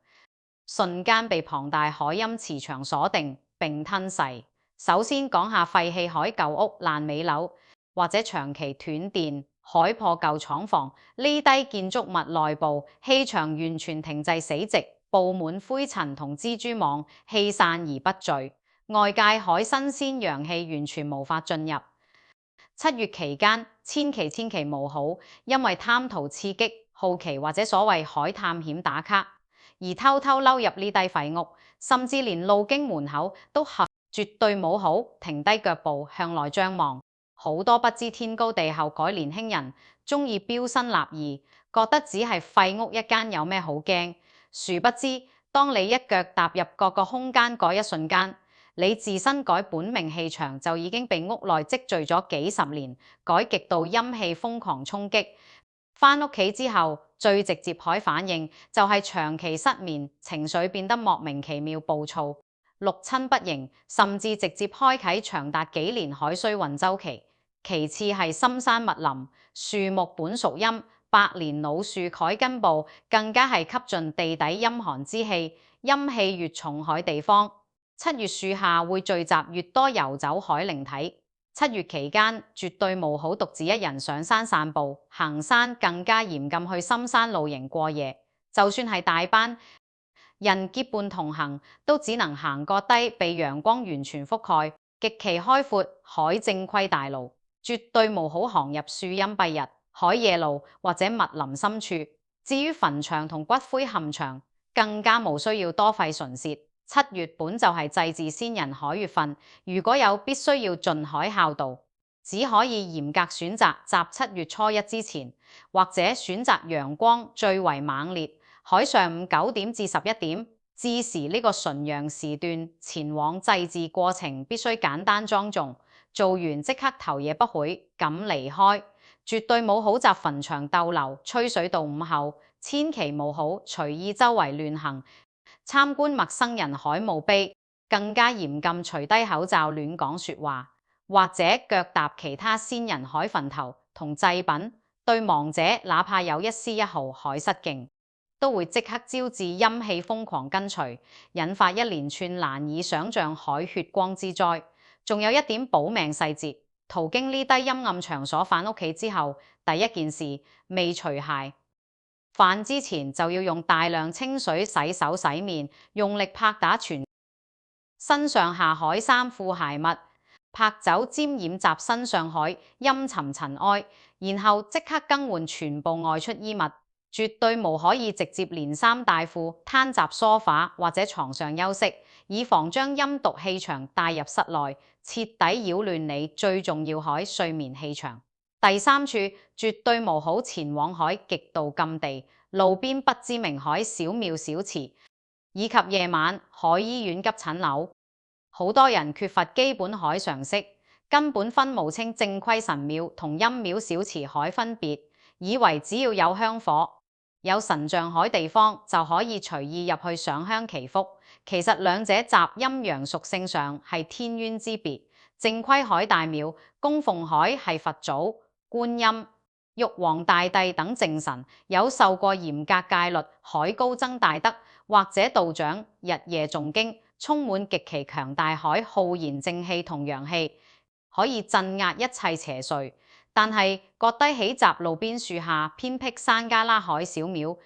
瞬間被龐大海陰磁場鎖定並吞噬。首先講下廢棄海舊屋、爛尾樓或者長期斷電、海破舊廠房，呢低建築物內部氣場完全停滯死寂，佈滿灰塵同蜘蛛網，氣散而不聚。外界海新鮮陽氣完全無法進入。7月期間，千祈無好，因為貪圖刺激、好奇或者所謂海探險打卡，而偷偷溜入呢低廢屋，甚至連路經門口都絕對冇好停低腳步向內張望。好多不知天高地厚改年輕人，中意標新立異，覺得只係廢屋一間有咩好驚？殊不知，當你一腳踏入各個空間嗰一瞬間，你自身改本命氣場就已經被屋內積聚咗幾十年，改極度陰氣瘋狂衝擊。返屋企之後，最直接海反應就係長期失眠，情緒變得莫名其妙暴躁，六親不認，甚至直接開啟長達幾年海衰運週期。其次係深山密林，樹木本屬陰，百年老樹蓋根部更加係吸盡地底陰寒之氣，陰氣越重海地方。7月樹下會聚集越多遊走海靈體。7月期間絕對無好獨自一人上山散步、行山，更加嚴禁去深山露營過夜。就算係大班人結伴同行，都只能行個低被陽光完全覆蓋、極其開闊海正規大路，絕對無好行入樹蔭蔽日。海夜路或者密林深處。至於墳場同骨灰龕場，更加無需要多費唇舌。7月本就係祭祀先人海月份，如果有必須要進海孝道，只可以嚴格選擇擇7月初1之前，或者選擇陽光最為猛烈，海上午9點至11點。至時呢個純陽時段前往祭祀過程必須簡單莊重，做完即刻頭也不許咁離開，絕對冇好雜墳場逗留吹水到午後，千祈冇好隨意周圍亂行，參觀陌生人海墓碑，更加嚴禁除低口罩亂講說話，或者腳踏其他先人海墳頭同祭品，對亡者哪怕有一絲一毫海失敬，都會即刻招致陰氣瘋狂跟隨，引發一連串難以想像海血光之災。仲有一點保命細節，途經呢啲陰暗場所返屋企之後，第一件事未除鞋，飯之前就要用大量清水洗手洗面，用力拍打全身上下海衫褲鞋襪，拍走沾染雜身上海陰沉塵埃，然後即刻更換全部外出衣物。絕對無可以直接連衫帶褲攤閘梳化或者床上休息，以防將陰毒氣場帶入室內，徹底擾亂你最重要海睡眠氣場。第三處絕對無好前往海極度禁地、路邊不知名海小廟小祠，以及夜晚海醫院急診樓。好多人缺乏基本海常識，根本分無清正規神廟同陰廟小祠海分別，以為只要有香火、有神像海地方就可以隨意入去上香祈福，其實兩者集陰陽屬性上係天淵之別。正規海大廟供奉海係佛祖、觀音、玉皇大帝等正神，有受過嚴格戒律海高僧大德或者道長日夜誦經，充滿極其強大海浩然正氣同陽氣，可以鎮壓一切邪祟。但係閣低起閘路邊樹下偏僻山旮旯海小廟、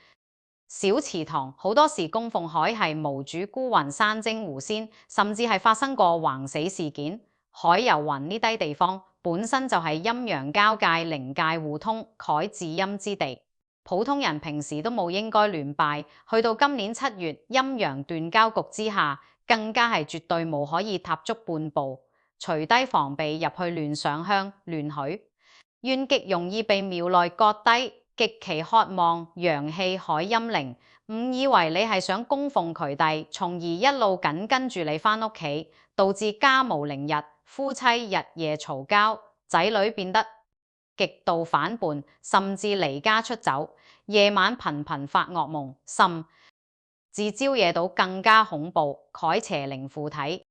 小祠堂，好多時供奉海係無主孤魂、山精狐仙，甚至係發生過橫死事件。海遊雲呢啲地方本身就係陰陽交界、靈界互通、海至陰之地，普通人平時都冇應該亂拜。去到今年7月，陰陽斷交局之下，更加係絕對無可以踏足半步，除低防備入去亂上香、亂許。願極容易被廟內閣低，極其渴望陽氣海陰靈，誤以為你係想供奉佢哋，從而一路緊跟住你返屋企，導致家無寧日，夫妻日夜嘈交，仔女變得極度反叛，甚至離家出走，夜晚頻頻發噩夢，甚至招惹到更加恐怖蒐邪靈附體。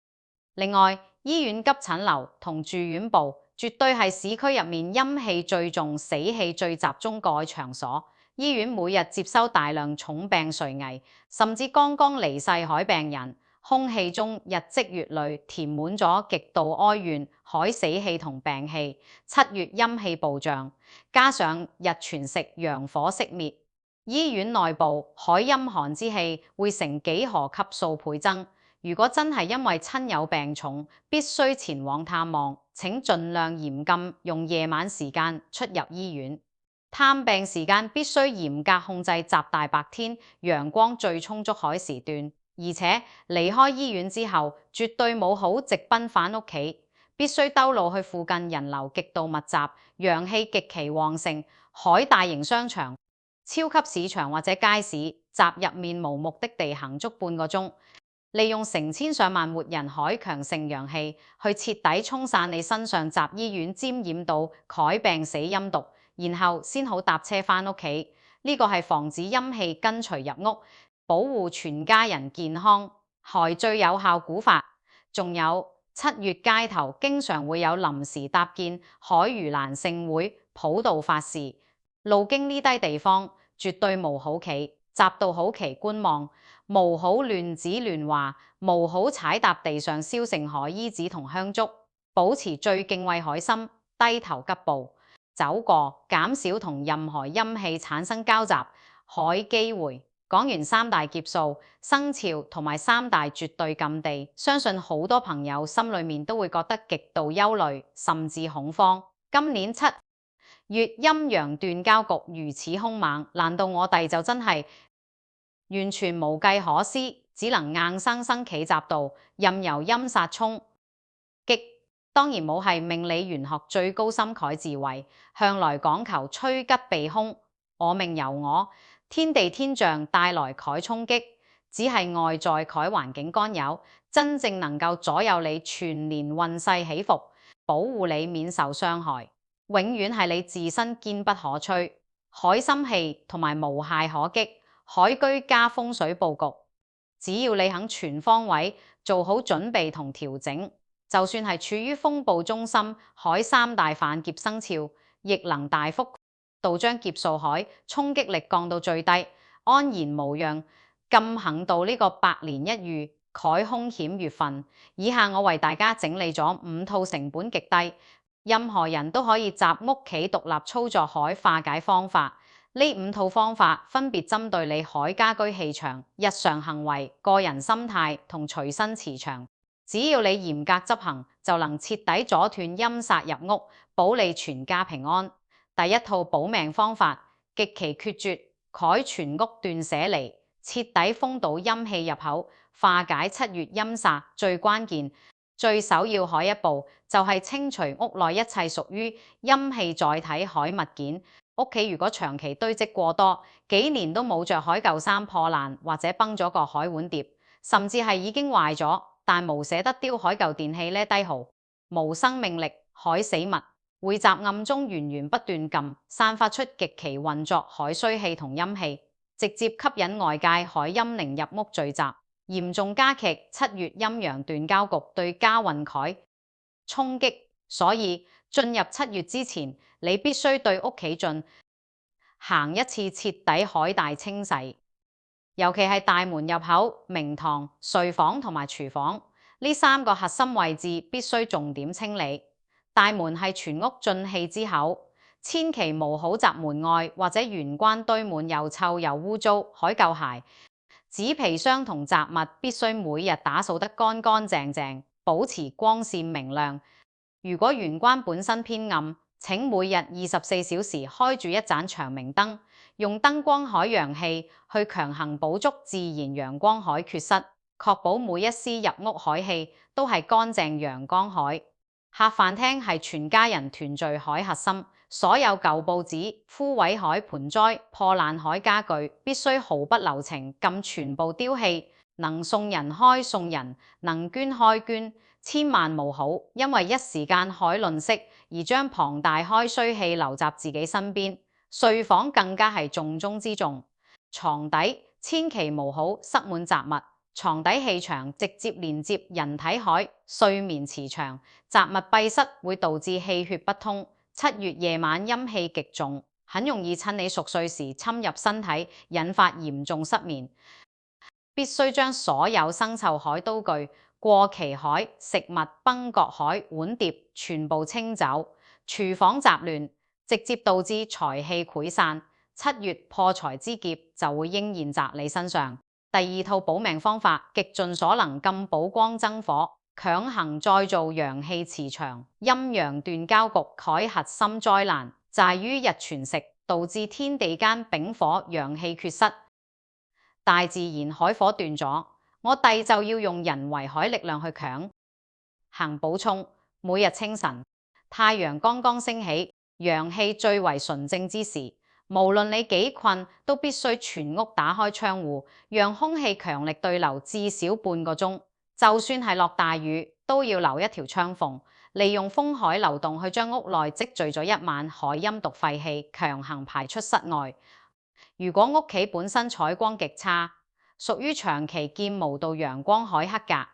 另外，醫院急診樓同住院部絕對係市區入面陰氣最重、死氣最集中個場所。醫院每日接收大量重病垂危，甚至剛剛離世海病人，空氣中日積月累，填滿咗極度哀怨、海死氣同病氣。7月陰氣暴漲，加上日全食陽火熄滅，醫院內部海陰寒之氣會成幾何級數倍增。如果真係因為親友病重，必須前往探望，請盡量嚴禁用夜晚時間出入醫院。探病時間必須嚴格控制習大白天陽光最充足海時段，而且離開醫院之後，絕對冇好直奔返屋企，必須兜路去附近人流極度密集、陽氣極其旺盛、海大型商場、超級市場或者街市，集入面無目的地行足半個鐘。利用成千上萬活人海強盛陽氣去徹底沖散你身上集醫院沾染到海病死陰毒，然後先好搭車返屋企。呢個係防止陰氣跟隨入屋，保護全家人健康，係最有效古法。仲有7月街頭經常會有臨時搭建海盂蘭勝會、普渡法事，路經呢啲地方絕對無好企，集到好奇觀望。無好亂指亂話，無好踩踏地上燒成海衣紙同香燭，保持最敬畏海心，低頭急步走過，減少同任何陰氣產生交集海機會。講完3大劫數、生肖同埋3大絕對禁地，相信好多朋友心裏面都會覺得極度憂慮，甚至恐慌。今年7月陰陽斷交局如此兇猛，難道我哋就真係完全無計可施，只能硬生生企閘度，任由陰煞衝擊？當然冇係命理玄學最高深蓋智慧，向來講求趨吉避凶，我命由我，天地天象帶來蓋衝擊，只係外在蓋環境干擾，真正能夠左右你全年運勢起伏，保護你免受傷害，永遠係你自身堅不可摧。海心氣同埋無懈可擊，海居加風水佈局，只要你肯全方位做好準備同調整，就算係處於風暴中心，海三大犯劫生肖，亦能大幅度將劫數海衝擊力降到最低，安然無恙。咁行到呢個百年一遇蓋兇險月份，以下我為大家整理咗5套成本極低，任何人都可以集屋企獨立操作海化解方法。呢5套方法分別針對你海家居氣場、日常行為、個人心態同隨身磁場。只要你嚴格執行，就能徹底阻斷陰煞入屋，保你全家平安。第一套保命方法極其決絕，蓋全屋斷捨離，徹底封堵陰氣入口，化解7月陰煞。最關鍵、最首要海一步就係清除屋內一切屬於陰氣載體海物件。屋企如果長期堆積過多，幾年都冇着海舊衫破爛，或者崩咗個海碗碟，甚至係已經壞咗，但無捨得丟海舊電器呢低豪，無生命力海死物，匯集暗中源源不斷撳，散發出極其運作海衰氣同陰氣，直接吸引外界海陰靈入屋聚集，嚴重加劇7月陰陽斷交局對家運蓋衝擊。所以進入7月之前，你必須對屋企進行一次徹底海大清洗，尤其係大門入口、明堂、睡房同埋廚房呢3個核心位置必須重點清理。大門係全屋進氣之口，千祈無好閘門外或者玄關堆滿又臭又污糟海舊鞋。紙皮箱同雜物必須每日打掃得乾乾淨淨，保持光線明亮。如果玄關本身偏暗，請每日24小時開住一盞長明燈，用燈光海陽氣去強行補足自然陽光海缺失，確保每一絲入屋海氣都係乾淨陽光海。客飯廳係全家人團聚海核心，所有舊報紙、枯萎海盆栽、破爛海家具必須毫不留情咁全部丟棄，能送人開送人，能捐開捐。千萬無好，因為一時間海吝嗇而將龐大開衰氣流集自己身邊。睡房更加係重中之重，床底千祈無好塞滿雜物，床底氣場直接連接人體海睡眠磁場，雜物閉塞會導致氣血不通。7月夜晚陰氣極重，很容易趁你熟睡時侵入身體，引發嚴重失眠。必須將所有生臭海刀具、過期海、食物、崩角海、碗碟全部清走。廚房雜亂，直接導致財氣潰散。7月破財之劫就會應驗在你身上。第2套保命方法，極盡所能禁補光增火，強行再造陽氣磁場。陰陽斷交局蓋核心災難，在於日全食，導致天地間丙火陽氣缺失，大自然海火斷咗，我哋就要用人為海力量去強行補充。每日清晨，太陽剛剛升起，陽氣最為純正之時，無論你幾困，都必須全屋打開窗戶，讓空氣強力對流至少半個鐘。就算係落大雨，都要留一條窗縫，利用風海流動去將屋內積聚咗一晚海陰毒廢氣強行排出室外。如果屋企本身採光極差，屬於長期見無到陽光海黑格，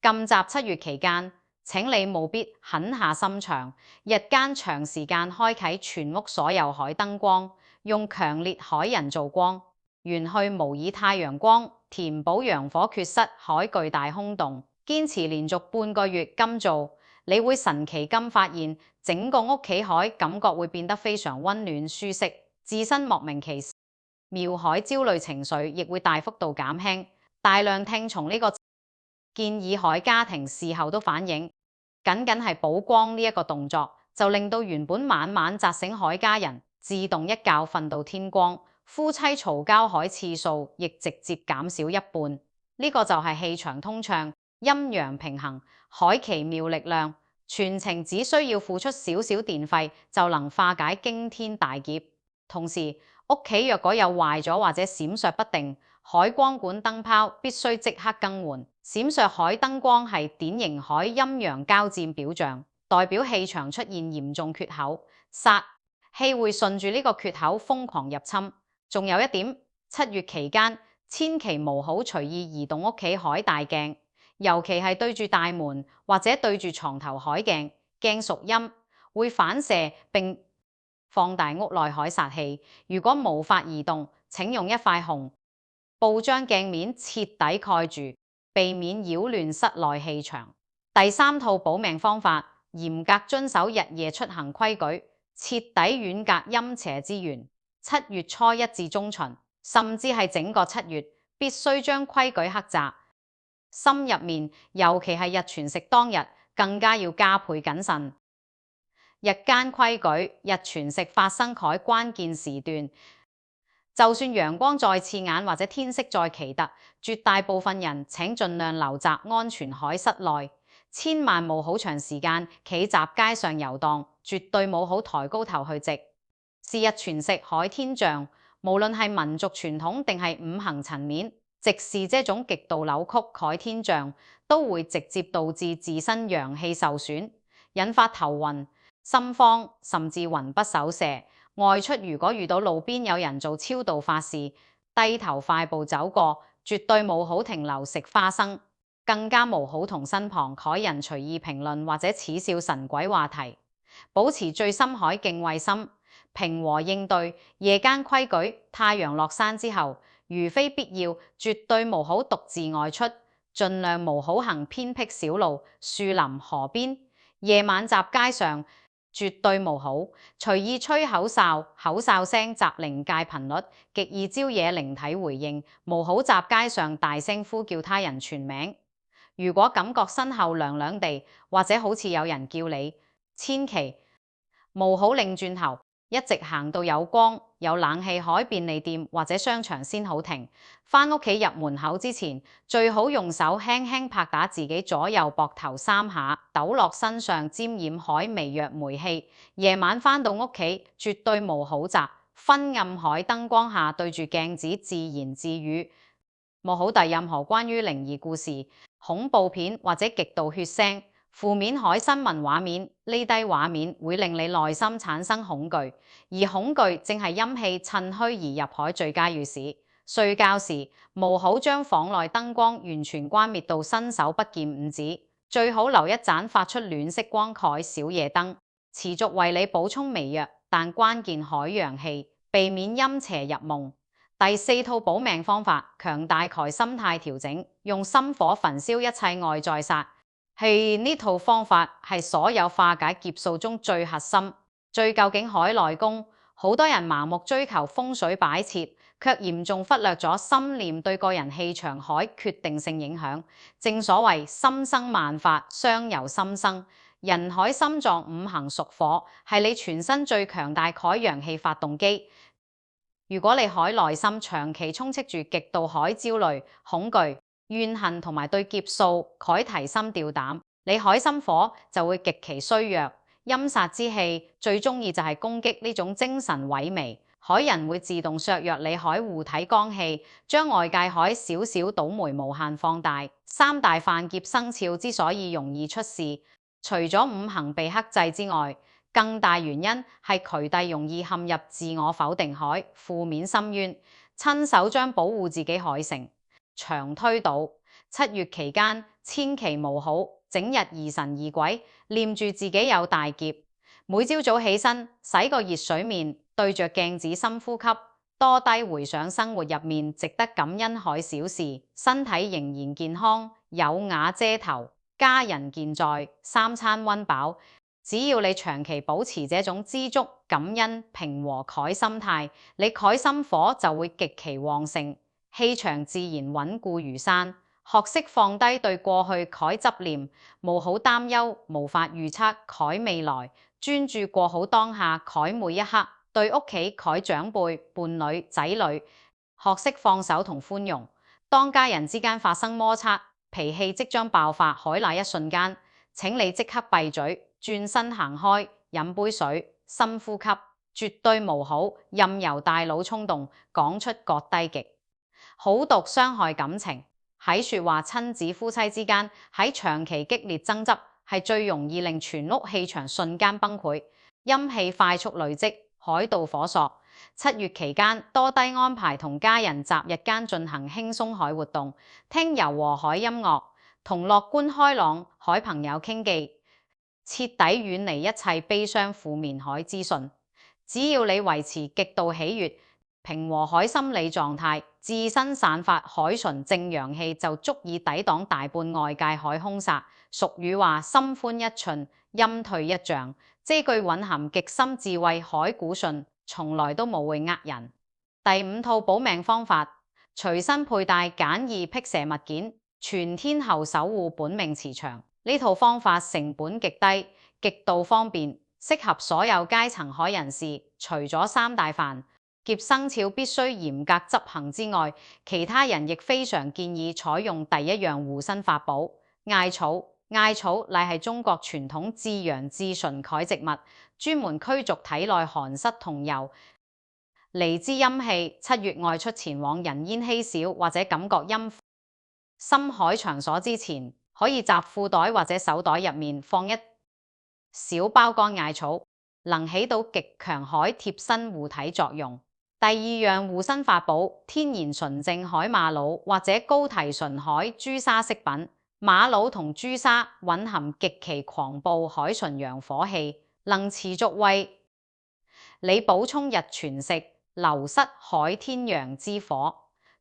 禁集7月期間，請你務必狠下心腸，日間長時間開啟全屋所有海燈光，用強烈海人造光，原去模擬太陽光，填補陽火缺失海巨大空洞。堅持連續半個月咁做，你會神奇咁發現，整個屋企海感覺會變得非常溫暖舒適，自身莫名其妙海焦慮情緒亦會大幅度減輕。大量聽從呢個建議，海家庭事後都反映，僅係補光呢一個動作就令到原本晚晚扎醒海家人自動一覺瞓到天光，夫妻嘈交海次數亦直接減少一半。呢個就係氣場通暢、陰陽平衡、海奇妙力量，全程只需要付出少少電費就能化解驚天大劫。同時，屋企若果有壞咗或者閃爍不定，海光管燈泡必須即刻更換。閃爍海燈光係典型海陰陽交戰表象，代表氣場出現嚴重缺口，煞氣會順住呢個缺口瘋狂入侵。仲有一點，7月期間千祈無好隨意移動屋企海大鏡，尤其係對住大門或者對住床頭海鏡，鏡屬陰，會反射並放大屋內海煞氣。如果無法移動，請用一塊紅布將鏡面徹底蓋住，避免擾亂室內氣場。第3套保命方法，嚴格遵守日夜出行規矩，徹底遠隔陰邪之源。7月初1至中旬，甚至係整個7月，必須將規矩刻在心入面，尤其係日全食當日，更加要加倍謹慎。日間規矩，日全食發生喺關鍵時段，就算陽光再刺眼或者天色再奇特，絕大部分人請盡量留宅安全喺室內，千萬冇好長時間企閘街上遊蕩，絕對冇好抬高頭去直視日全食海天象。無論係民族傳統定係五行層面，直視這種極度扭曲海天象，都會直接導致自身陽氣受損，引發頭暈、心慌，甚至魂不守舍。外出如果遇到路邊有人做超度法事，低頭快步走過，絕對冇好停留食花生，更加冇好同身旁海人隨意評論或者恥笑神鬼話題。保持最深海敬畏心，平和應對。夜間規矩，太陽落山之後，如非必要，絕對無好獨自外出，盡量無好行偏僻小路、樹林、河邊。夜晚閘街上絕對無好隨意吹口哨，口哨聲集靈界頻率，極易招惹靈體回應。無好閘街上大聲呼叫他人全名。如果感覺身後涼涼地，或者好似有人叫你，千祈無好擰轉頭，一直行到有光、有冷氣海便利店或者商場先好停。返屋企入門口之前，最好用手輕輕拍打自己左右膊頭3下，抖落身上沾染海微弱霉氣。夜晚返到屋企，絕對無好宅昏暗海燈光下對住鏡子自言自語，冇好遞任何關於靈異故事、恐怖片或者極度血腥、負面海新聞畫面。呢啲畫面會令你內心產生恐懼，而恐懼正係陰氣趁虛而入海最佳鑰匙。睡覺時，務好將房內燈光完全關滅到伸手不見五指，最好留一盞發出暖色光蓋小夜燈，持續為你補充微弱但關鍵海陽氣，避免陰邪入夢。第4套保命方法，強大開心態調整，用心火焚燒一切外在煞氣。呢套方法係所有化解劫數中最核心、最究竟海內功。好多人盲目追求風水擺設，卻嚴重忽略咗心念對個人氣場海決定性影響。正所謂心生萬法，相由心生。人海心臟五行屬火，係你全身最強大海陽氣發動機。如果你海內心長期充斥住極度海焦慮、恐懼、怨恨同埋對劫數海提心吊膽，你海心火就會極其衰弱。陰煞之氣最中意就係攻擊呢種精神萎靡，海人會自動削弱你海護體光氣，將外界海少少倒霉無限放大。3大犯劫生肖之所以容易出事，除咗五行被克制之外，更大原因係佢哋容易陷入自我否定海、負面深淵，親手將保護自己海城長推倒。7月期間，千祈無好整日疑神疑鬼，念住自己有大劫。每朝早起身，洗個熱水面，對着鏡子深呼吸，多低回想生活入面值得感恩海小事，身體仍然健康，有瓦遮頭，家人健在，3餐溫飽。只要你長期保持這種知足、感恩、平和凱心態，你凱心火就會極其旺盛，氣場自然穩固如山。學識放低對過去慨執念，無好擔憂，無法預測慨未來，專注過好當下慨每一刻。對屋企慨長輩、伴侶、仔女，學識放手同寬容。當家人之間發生摩擦，脾氣即將爆發海那一瞬間，請你即刻閉嘴，轉身行開，飲杯水，深呼吸，絕對無好任由大腦衝動講出割低極。好毒傷害感情。喺說話親子夫妻之間，喺長期激烈爭執係最容易令全屋氣場瞬間崩潰，陰氣快速累積，海盜火索。7月期間多低安排同家人擇日間進行輕鬆海活動，聽柔和海音樂，同樂觀開朗海朋友傾偈，徹底遠離一切悲傷負面海資訊。只要你維持極度喜悅、平和海心理狀態，自身散發海純正陽氣就足以抵擋大半外界海兇殺。俗語話心寬一寸，陰退一丈，這句蘊含極深智慧海古訓，從來都冇會呃人。第5套保命方法，隨身佩戴簡易辟邪物件，全天候守護本命磁場。呢套方法成本極低，極度方便，適合所有階層海人士。除咗3大犯劫生肖必須嚴格執行之外，其他人亦非常建議採用第一樣護身法寶艾草。艾草乃係中國傳統至陽至純鈣植物，專門驅逐體內寒濕同油，離之陰氣。7月外出前往人煙稀少或者感覺陰深海場所之前，可以雜褲袋或者手袋入面放一小包乾艾草，能起到極強海貼身護體作用。第2樣護身法寶，天然純正海瑪瑙或者高提純海朱砂飾品。瑪瑙同朱砂蘊含極其狂暴海純陽火氣，能持續為你補充日全食，流失海天陽之火。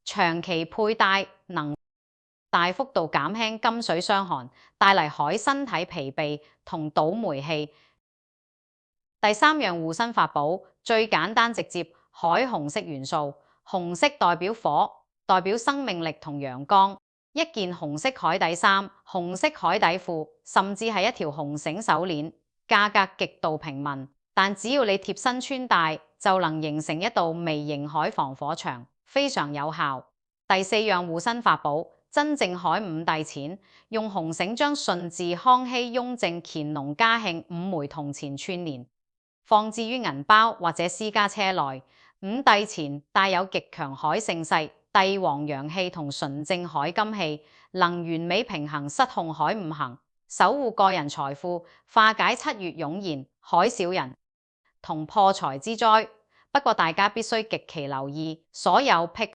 長期佩戴能大幅度減輕金水傷寒，帶嚟海身體疲憊同倒霉氣。第3樣護身法寶，最簡單直接，海紅色元素。紅色代表火，代表生命力同陽光。一件紅色海底衫、紅色海底褲，甚至係一條紅繩手鏈，價格極度平民，但只要你貼身穿戴，就能形成一道微型海防火牆，非常有效。第4樣護身法寶，真正海5帝錢，用紅繩將順治、康熙、雍正、乾隆、嘉慶5枚銅錢串連，放置於銀包或者私家車內。5帝錢帶有極強海盛世、帝王陽氣同純正海金氣，能完美平衡失控海5行，守護個人財富，化解7月湧現海小人同破財之災。不過大家必須極其留意，所有辟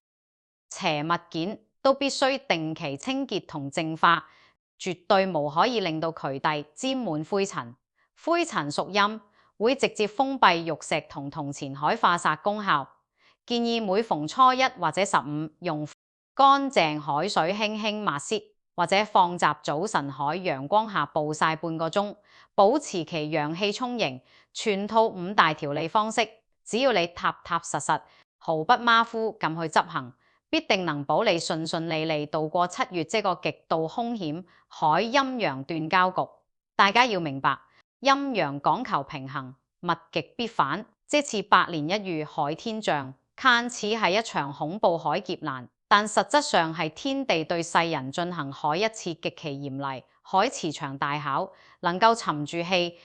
邪物件都必須定期清潔同淨化，絕對無可以令到渠底沾滿灰塵。灰塵屬陰，會直接封閉玉石同銅錢海化煞功效。建議每逢初1或者15，用乾淨海水輕輕抹拭，或者放閘早晨海陽光下暴曬半個鐘，保持其陽氣充盈。全套5大調理方式，只要你踏踏實實、毫不馬虎咁去執行，必定能保你順順利利度過7月這個極度兇險海陰陽斷交局。大家要明白，陰陽講求平衡，物極必反，這次百年一遇海天象，看似係一場恐怖海劫難，但實質上係天地對世人進行海一次極其嚴厲海磁場大考，能夠沉住氣，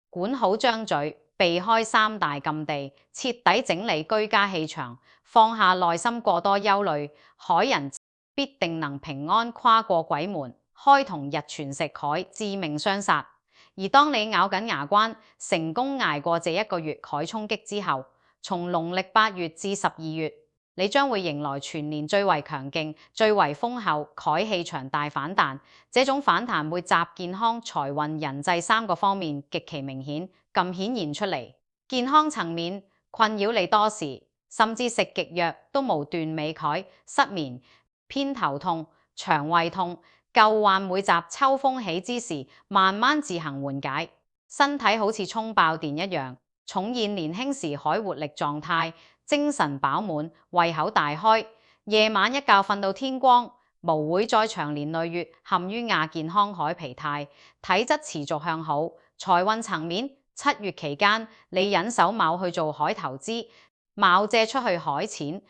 管好張嘴，避開3大禁地，徹底整理居家氣場，放下內心過多憂慮，海人必定能平安跨過鬼門，開同日全食海致命雙殺。而當你咬緊牙關，成功捱過這1個月海衝擊之後，從農曆8月至12月，你將會迎來全年最為強勁、最為豐厚凱氣場大反彈。這種反彈會集健康、財運、人際3個方面極其明顯咁顯現出嚟。健康層面困擾你多時，甚至食極藥都無斷尾凱，失眠、偏頭痛、腸胃痛。舊患會集秋風起之時，慢慢自行緩解。身體好似充爆電一樣，重現年輕時海活力狀態，精神飽滿，胃口大開。夜晚一覺瞓到天光，無會再長年累月陷於亞健康海疲態，體質持續向好。財運層面，7月期間你忍手卯去做海投資，卯借出去海錢，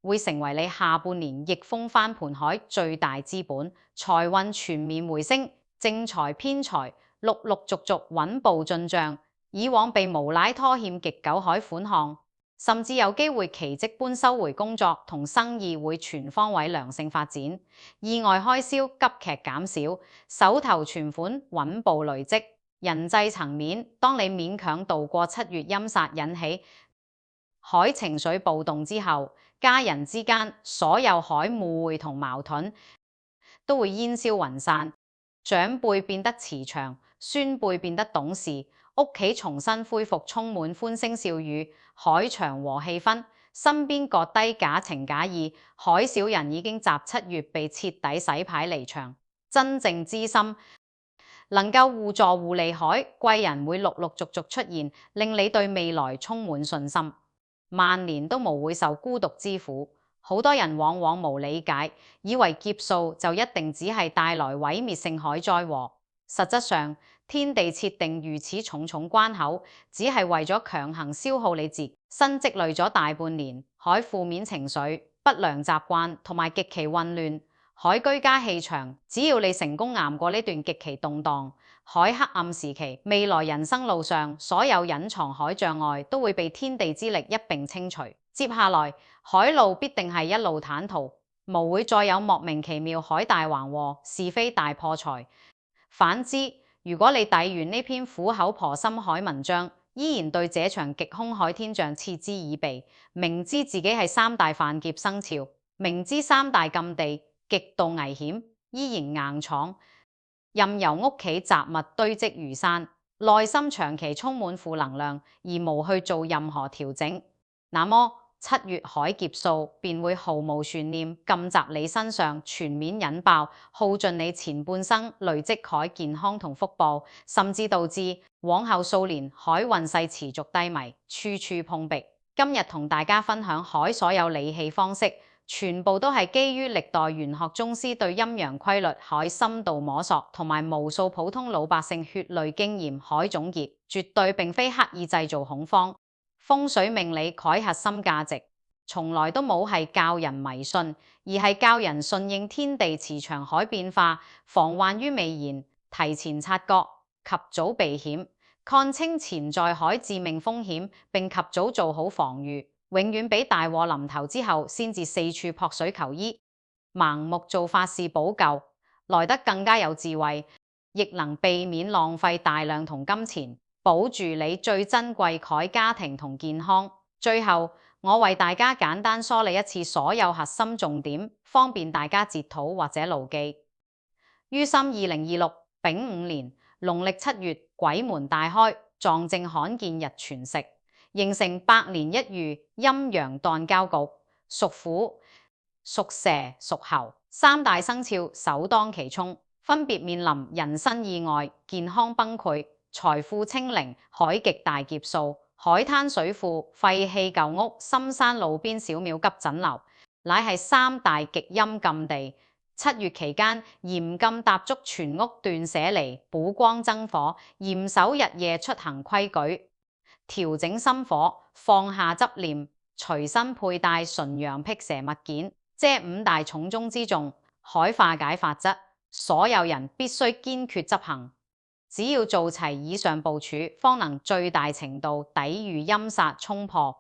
會成為你下半年逆風翻盤海最大資本。財運全面回升，正財偏財陸陸續續穩步進帳。以往被無賴拖欠極久海款項，甚至有機會奇蹟般收回工作同生意，會全方位良性發展。意外開銷急劇減少，手頭存款穩步累積。人際層面，當你勉強度過7月陰煞引起海情緒暴動之後，家人之間所有海誤會同矛盾都會煙消雲散，長輩變得慈祥，孫輩變得懂事，屋企重新恢復充滿歡聲笑語、海祥和氣氛。身邊割低假情假意，海小人已經集7月被徹底洗牌離場。真正知心能夠互助互利海，貴人會陸陸續續出現，令你對未來充滿信心。萬年都無會受孤獨之苦。好多人往往無理解，以為劫數就一定只係帶來毀滅性海災禍。實質上，天地設定如此重重關口，只係為咗強行消耗你自己新積累咗大半年海負面情緒、不良習慣同埋極其混亂。海居家氣場，只要你成功捱過呢段極其動盪海黑暗時期，未來人生路上所有隱藏海障礙都會被天地之力一並清除。接下來海路必定係一路坦途，無會再有莫名其妙海大橫禍、是非大破財。反之，如果你抵完呢篇苦口婆心海文章，依然對這場極凶海天象嗤之以鼻，明知自己係3大犯劫生肖，明知3大禁地極度危險，依然硬闖，任由屋企雜物堆積如山，內心長期充滿負能量，而無去做任何調整，那麼7月海劫數便會毫無懸念撳砸你身上，全面引爆，耗盡你前半生累積海健康同福報，甚至導致往後數年海運勢持續低迷，處處碰壁。今日同大家分享海所有理氣方式，全部都係基於歷代玄學宗師對陰陽規律海深度摸索，同埋無數普通老百姓血淚經驗海總結，絕對並非刻意製造恐慌。風水命理概核心價值，從來都冇係教人迷信，而係教人順應天地磁場海變化，防患於未然，提前察覺，及早避險，看清潛在海致命風險，並及早做好防禦，永遠比大禍臨頭之後先至四處撲水求醫，盲目做法事補救，來得更加有智慧，亦能避免浪費大量同金錢，保住你最珍貴海家庭同健康。最後，我為大家簡單梳理一次所有核心重點，方便大家截圖或者牢記。於心2026丙午年農曆7月鬼門大開，撞正罕見日全食，形成百年一遇陰陽誕交局，屬虎、屬蛇、屬猴3大生肖首當其衝，分別面臨人身意外、健康崩潰、財富清零、海極大劫數、海灘水庫、廢棄舊屋、深山路邊小廟急診流，乃係3大極陰禁地。7月期間嚴禁踏足全屋斷捨離、補光增火，嚴守日夜出行規矩，調整心火，放下執念，隨身佩戴純陽辟邪物件。這5大重中之重海化解法則，所有人必須堅決執行。只要做齊以上部署，方能最大程度抵禦陰煞衝破，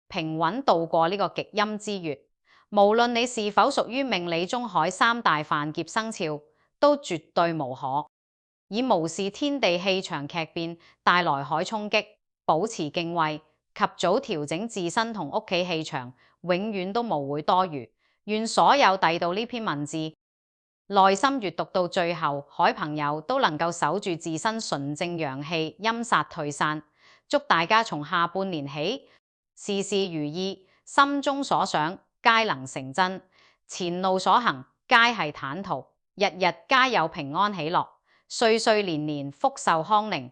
平穩度過呢個極陰之月。無論你是否屬於命理中海3大犯劫生肖，都絕對無可以無視天地氣場劇變帶來海衝擊，保持敬畏，及早調整自身同屋企氣場，永遠都無會多餘。願所有遞到呢篇文字耐心閱讀到最後，海朋友都能夠守住自身純正陽氣，陰煞退散。祝大家從下半年起，事事如意，心中所想皆能成真，前路所行皆係坦途，日日皆有平安喜樂，歲歲年年福壽康寧。